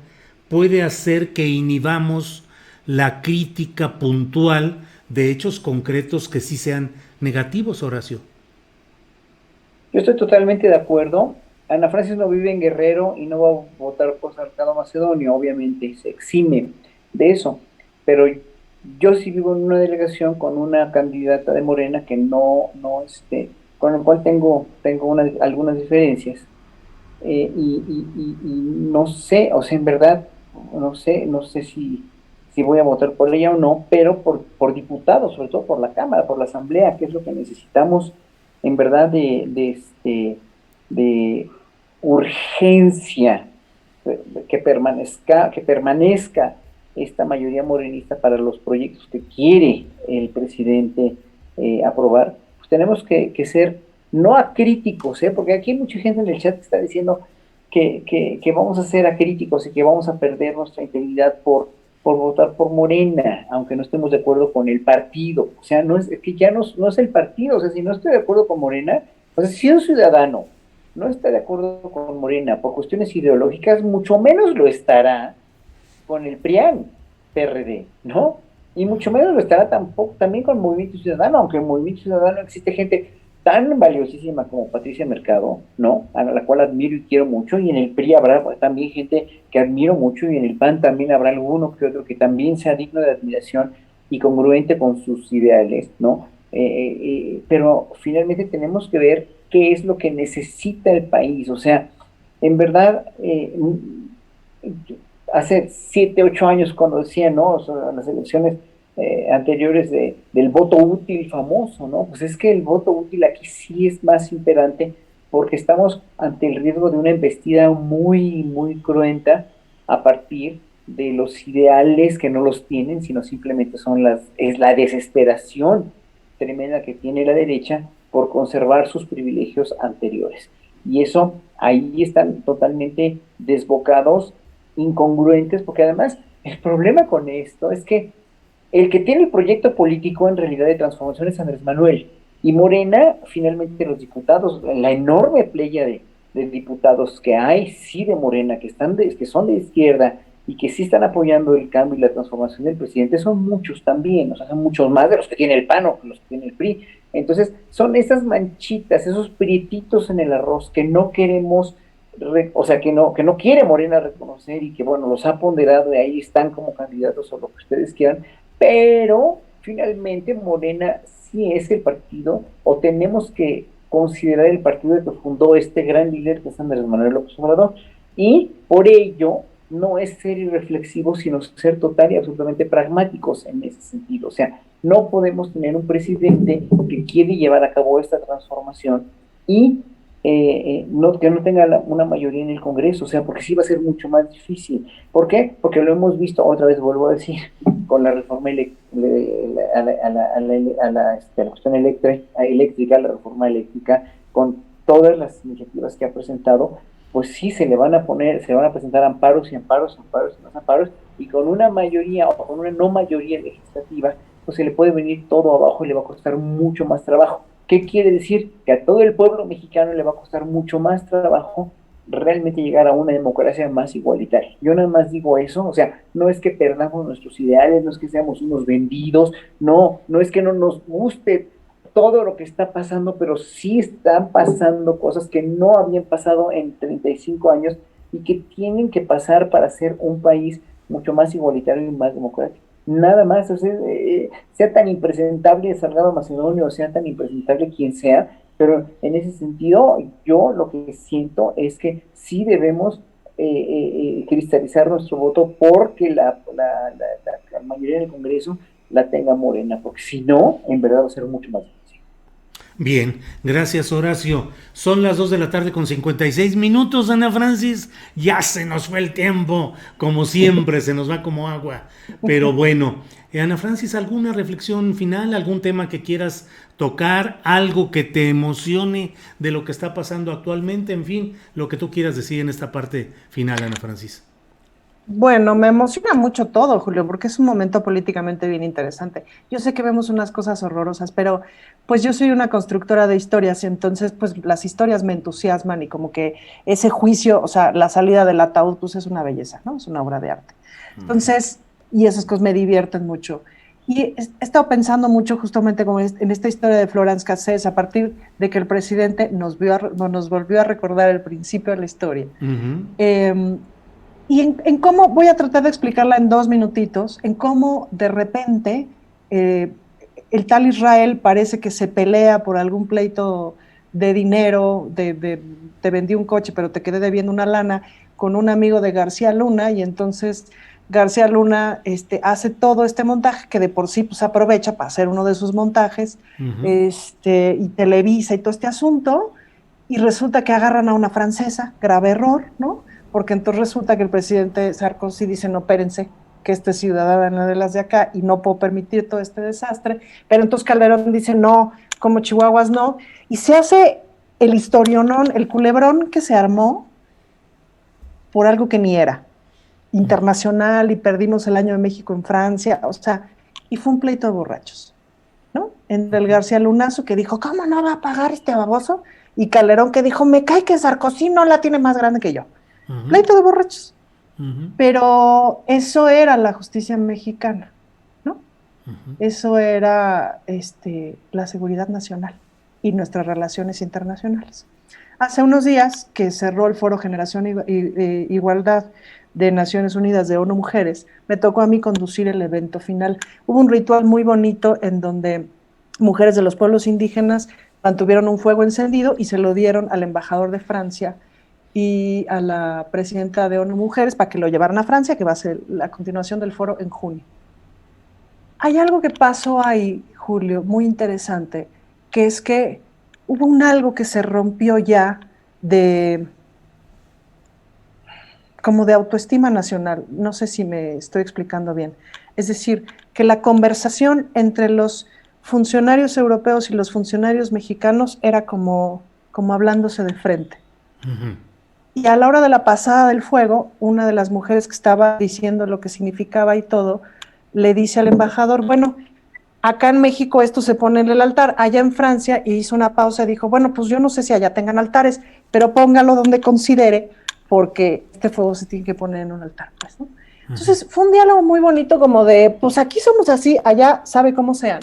puede hacer que inhibamos la crítica puntual de hechos concretos que sí sean negativos, Horacio? Yo estoy totalmente de acuerdo. Ana Francis no vive en Guerrero y no va a votar por Salgado Macedonio, obviamente, se exime de eso. Pero yo sí vivo en una delegación con una candidata de Morena que con la cual tengo algunas diferencias. Y no sé, o sea, en verdad, no sé si voy a votar por ella o no, pero por diputados, sobre todo por la Cámara, por la Asamblea, que es lo que necesitamos en verdad de urgencia, que permanezca esta mayoría morenista para los proyectos que quiere el presidente aprobar. Pues tenemos que ser no acríticos, porque aquí hay mucha gente en el chat que está diciendo que vamos a ser acríticos y que vamos a perder nuestra integridad por votar por Morena, aunque no estemos de acuerdo con el partido. O sea, es que ya no es el partido. O sea, si no estoy de acuerdo con Morena, o sea, si un ciudadano no está de acuerdo con Morena por cuestiones ideológicas, mucho menos lo estará con el PRIAN, PRD, ¿no? Y mucho menos lo estará también con Movimiento Ciudadano, aunque en Movimiento Ciudadano existe gente tan valiosísima como Patricia Mercado, ¿no? A la cual admiro y quiero mucho, y en el PRI habrá también gente que admiro mucho, y en el PAN también habrá alguno que otro que también sea digno de admiración y congruente con sus ideales, ¿no? Pero finalmente tenemos que ver qué es lo que necesita el país. O sea, en verdad, hace 7, 8 años cuando decían, ¿no? O sea, las elecciones anteriores del voto útil famoso, ¿no? Pues es que el voto útil aquí sí es más imperante porque estamos ante el riesgo de una embestida muy, muy cruenta a partir de los ideales que no los tienen, sino simplemente es la desesperación tremenda que tiene la derecha por conservar sus privilegios anteriores. Y eso, ahí están totalmente desbocados, incongruentes, porque además el problema con esto es que el que tiene el proyecto político en realidad de transformación es Andrés Manuel, y Morena, finalmente los diputados, la enorme playa de diputados que hay, sí de Morena, que son de izquierda y que sí están apoyando el cambio y la transformación del presidente, son muchos también, o sea, son muchos más de los que tiene el PAN o los que tiene el PRI. Entonces, son esas manchitas, esos prietitos en el arroz que no queremos, o sea, que no quiere Morena reconocer y que, bueno, los ha ponderado y ahí están como candidatos o lo que ustedes quieran, pero finalmente Morena sí es el partido, o tenemos que considerar el partido que fundó este gran líder que es Andrés Manuel López Obrador, y por ello no es ser irreflexivos, sino ser total y absolutamente pragmáticos en ese sentido. O sea, no podemos tener un presidente que quiere llevar a cabo esta transformación y que no tenga una mayoría en el Congreso, o sea, porque sí va a ser mucho más difícil. ¿Por qué? Porque lo hemos visto, otra vez vuelvo a decir, con la reforma la cuestión eléctrica, la reforma eléctrica, con todas las iniciativas que ha presentado, pues sí se van a presentar amparos y amparos y más amparos, y con una mayoría o con una no mayoría legislativa, pues se le puede venir todo abajo y le va a costar mucho más trabajo. ¿Qué quiere decir? Que a todo el pueblo mexicano le va a costar mucho más trabajo realmente llegar a una democracia más igualitaria. Yo nada más digo eso, o sea, no es que perdamos nuestros ideales, no es que seamos unos vendidos, no, no es que no nos guste todo lo que está pasando, pero sí están pasando cosas que no habían pasado en 35 años y que tienen que pasar para ser un país mucho más igualitario y más democrático. Nada más, o sea, sea tan impresentable Salgado Macedonio, o sea tan impresentable quien sea, pero en ese sentido, yo lo que siento es que sí debemos cristalizar nuestro voto porque la mayoría del Congreso la tenga Morena, porque si no, en verdad va a ser mucho más difícil. Bien, gracias Horacio. Son las 2 de la tarde con 56 minutos, Ana Francis. Ya se nos fue el tiempo, como siempre, se nos va como agua. Pero bueno, Ana Francis, ¿alguna reflexión final, algún tema que quieras tocar, algo que te emocione de lo que está pasando actualmente? En fin, lo que tú quieras decir en esta parte final, Ana Francis. Bueno, me emociona mucho todo, Julio, porque es un momento políticamente bien interesante. Yo sé que vemos unas cosas horrorosas, pero pues yo soy una constructora de historias, y entonces pues las historias me entusiasman y como que ese juicio, o sea, la salida del ataúd, pues es una belleza, ¿no? Es una obra de arte. Entonces, y esas cosas me divierten mucho. Y he estado pensando mucho justamente como en esta historia de Florence Cassés, a partir de que el presidente nos volvió a recordar el principio de la historia. Eh, y en cómo, voy a tratar de explicarla en 2 minutitos, en cómo de repente eh, el tal Israel parece que se pelea por algún pleito de dinero, te vendí un coche pero te quedé debiendo una lana, con un amigo de García Luna, y entonces García Luna hace todo este montaje que de por sí pues, aprovecha para hacer uno de sus montajes, y Televisa y todo este asunto, y resulta que agarran a una francesa, grave error, ¿no? Porque entonces resulta que el presidente Sarkozy dice, no, espérense, que este ciudadano de las de acá y no puedo permitir todo este desastre, pero entonces Calderón dice, no, como Chihuahuas no, y se hace el historionón, el culebrón que se armó por algo que ni era, internacional, y perdimos el año de México en Francia, o sea, y fue un pleito de borrachos, ¿no? Entre el García Lunazo que dijo, ¿cómo no va a pagar este baboso? Y Calderón que dijo, me cae que Sarkozy no la tiene más grande que yo. Pleito de borrachos. Pero eso era la justicia mexicana, ¿no? Eso era la seguridad nacional y nuestras relaciones internacionales. Hace unos días que cerró el Foro Generación Igualdad de Naciones Unidas de ONU Mujeres, me tocó a mí conducir el evento final. Hubo un ritual muy bonito en donde mujeres de los pueblos indígenas mantuvieron un fuego encendido y se lo dieron al embajador de Francia y a la presidenta de ONU Mujeres para que lo llevaran a Francia, que va a ser la continuación del foro en junio. Hay algo que pasó ahí, Julio, muy interesante, que es que hubo algo que se rompió ya como de autoestima nacional. No sé si me estoy explicando bien. Es decir, que la conversación entre los funcionarios europeos y los funcionarios mexicanos era como hablándose de frente. Y a la hora de la pasada del fuego, una de las mujeres que estaba diciendo lo que significaba y todo, le dice al embajador, bueno, acá en México esto se pone en el altar, allá en Francia, y hizo una pausa y dijo, bueno, pues yo no sé si allá tengan altares, pero póngalo donde considere, porque este fuego se tiene que poner en un altar, pues, ¿no? Entonces fue un diálogo muy bonito como de, pues aquí somos así, allá sabe cómo sean.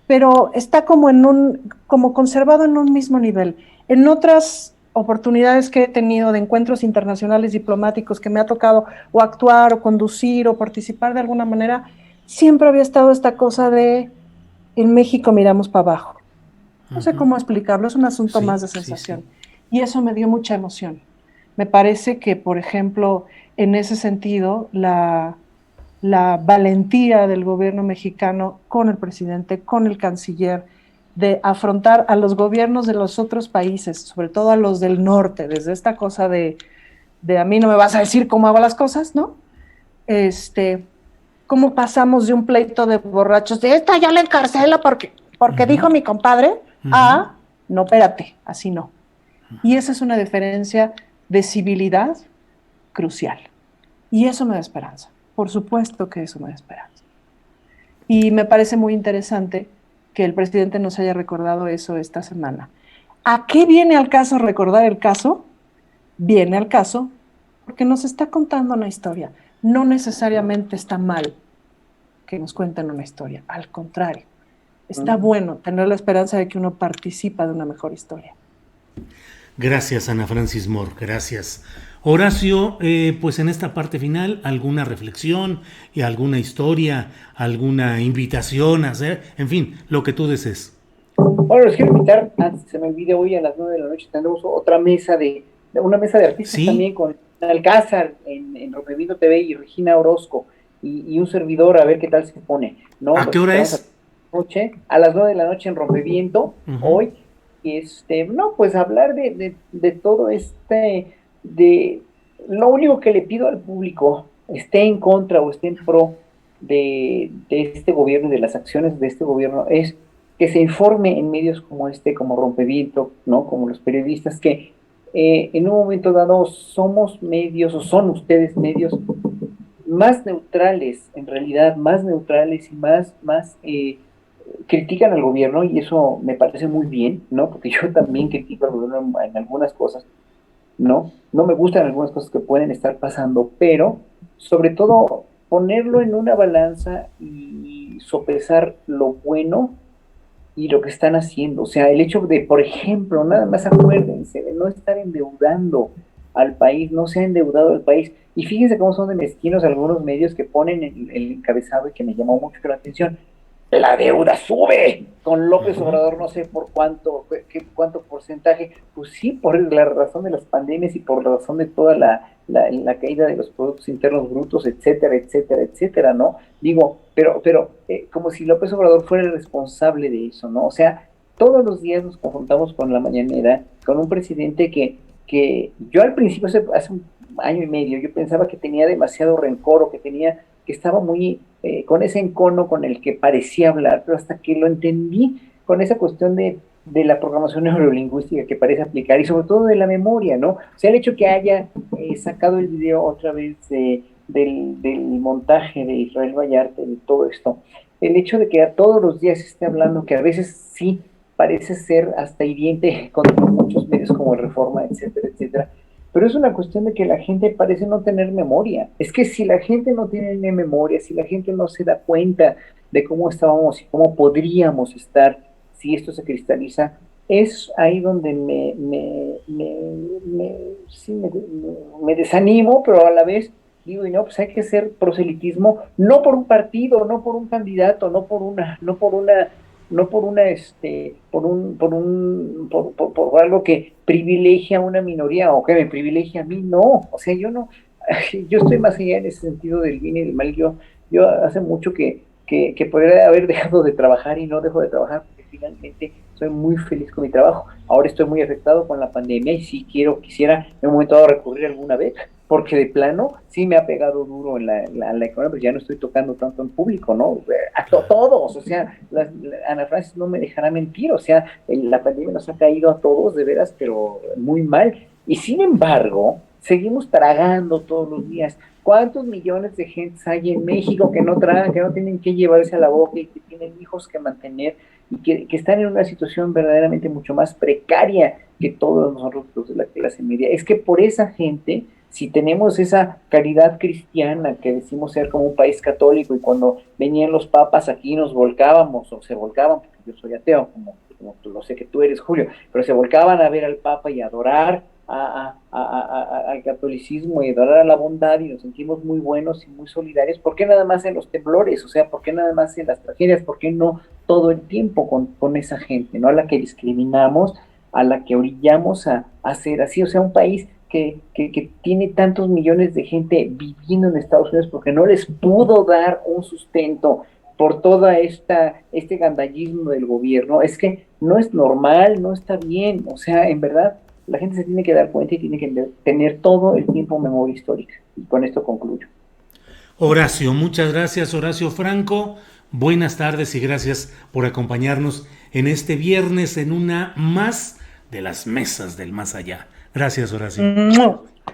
Pero está como conservado en un mismo nivel. En otras oportunidades que he tenido de encuentros internacionales diplomáticos que me ha tocado o actuar o conducir o participar de alguna manera, siempre había estado esta cosa de en México miramos para abajo. No sé cómo explicarlo, es un asunto más de sensación. Y eso me dio mucha emoción. Me parece que, por ejemplo, en ese sentido, la valentía del gobierno mexicano con el presidente, con el canciller, de afrontar a los gobiernos de los otros países, sobre todo a los del norte, desde esta cosa de a mí no me vas a decir cómo hago las cosas, ¿no? Cómo pasamos de un pleito de borrachos, de esta ya la encarcela porque dijo mi compadre, a, no, espérate, así no. Y esa es una diferencia de civilidad crucial. Y eso me da esperanza. Por supuesto que eso me da esperanza. Y me parece muy interesante que el presidente nos haya recordado eso esta semana. ¿A qué viene al caso recordar el caso? Viene al caso porque nos está contando una historia. No necesariamente está mal que nos cuenten una historia, al contrario. Está bueno tener la esperanza de que uno participa de una mejor historia. Gracias, Ana Francis Moore, gracias. Horacio, pues en esta parte final, ¿alguna reflexión y alguna historia, alguna invitación a hacer? En fin, lo que tú desees. Bueno, les quiero invitar, antes que se me olvide, hoy a las 9 de la noche tendremos otra mesa una mesa de artistas, ¿sí?, también con Alcázar en Rompimiento TV y Regina Orozco y un servidor, a ver qué tal se pone, ¿no? ¿A qué hora es? A las 9 de la noche en Rompeviento, hoy, no, pues hablar de todo de lo único que le pido al público, esté en contra o esté en pro de este gobierno y de las acciones de este gobierno, es que se informe en medios como Rompeviento, ¿no? Como los periodistas, que en un momento dado somos medios, o son ustedes medios más neutrales, en realidad, más neutrales y más critican al gobierno, y eso me parece muy bien, ¿no? Porque yo también critico al gobierno en algunas cosas, ¿no? No me gustan algunas cosas que pueden estar pasando, pero sobre todo ponerlo en una balanza y sopesar lo bueno y lo que están haciendo. O sea, el hecho de, por ejemplo, nada más acuérdense de no estar endeudando al país, no se ha endeudado el país. Y fíjense cómo son de mezquinos algunos medios que ponen el encabezado, y que me llamó mucho la atención: la deuda sube con López Obrador, no sé por cuánto porcentaje. Pues sí, por la razón de las pandemias y por la razón de toda la caída de los productos internos brutos, etcétera, etcétera, etcétera, ¿no? Digo, pero como si López Obrador fuera el responsable de eso, ¿no? O sea, todos los días nos confrontamos con la mañanera, con un presidente que yo al principio, hace un año y medio, yo pensaba que tenía demasiado rencor, o que estaba muy con ese encono con el que parecía hablar, pero hasta que lo entendí con esa cuestión de la programación neurolingüística que parece aplicar, y sobre todo de la memoria, ¿no? O sea, el hecho que haya sacado el video otra vez del montaje de Israel Vallarta, de todo esto, el hecho de que todos los días esté hablando, que a veces sí parece ser hasta hiriente contra muchos medios como Reforma, etcétera, etcétera, pero es una cuestión de que la gente parece no tener memoria. Es que si la gente no tiene memoria, si la gente no se da cuenta de cómo estábamos y cómo podríamos estar si esto se cristaliza, es ahí donde me desanimo, pero a la vez digo, y no, pues hay que hacer proselitismo, no por un partido, no por un candidato, no por algo que privilegia a una minoría o que me privilegia a mí, no. O sea, yo no, yo estoy más allá en ese sentido del bien y del mal. Yo hace mucho que podría haber dejado de trabajar, y no dejo de trabajar porque finalmente soy muy feliz con mi trabajo. Ahora estoy muy afectado con la pandemia, y sí quisiera en un momento dado recurrir a alguna vez, porque de plano sí me ha pegado duro en la economía, pero ya no estoy tocando tanto en público, ¿no? A todos, o sea, Ana Francis no me dejará mentir, o sea, la pandemia nos ha caído a todos, de veras, pero muy mal. Y sin embargo, seguimos tragando todos los días. ¿Cuántos millones de gentes hay en México que no tragan, que no tienen que llevarse a la boca, y que tienen hijos que mantener, y que están en una situación verdaderamente mucho más precaria que todos nosotros, los de la clase media? Es que por esa gente, si tenemos esa caridad cristiana que decimos ser como un país católico, y cuando venían los papas aquí nos volcábamos, o se volcaban, porque yo soy ateo, como lo sé que tú eres, Julio, pero se volcaban a ver al papa y a adorar al catolicismo y adorar a la bondad, y nos sentimos muy buenos y muy solidarios. ¿Por qué nada más en los temblores? O sea, ¿por qué nada más en las tragedias? ¿Por qué no todo el tiempo con esa gente, ¿no? A la que discriminamos, a la que orillamos a ser así. O sea, un país que tiene tantos millones de gente viviendo en Estados Unidos porque no les pudo dar un sustento por toda este gandallismo del gobierno, es que no es normal, no está bien. O sea, en verdad, la gente se tiene que dar cuenta y tiene que tener todo el tiempo memoria histórica. Y con esto concluyo. Horacio, muchas gracias, Horacio Franco. Buenas tardes y gracias por acompañarnos en este viernes en una más de las mesas del más allá. Gracias, Horacio.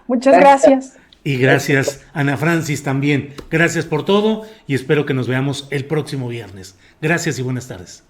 Muchas gracias. Y gracias, Ana Francis, también. Gracias por todo y espero que nos veamos el próximo viernes. Gracias y buenas tardes.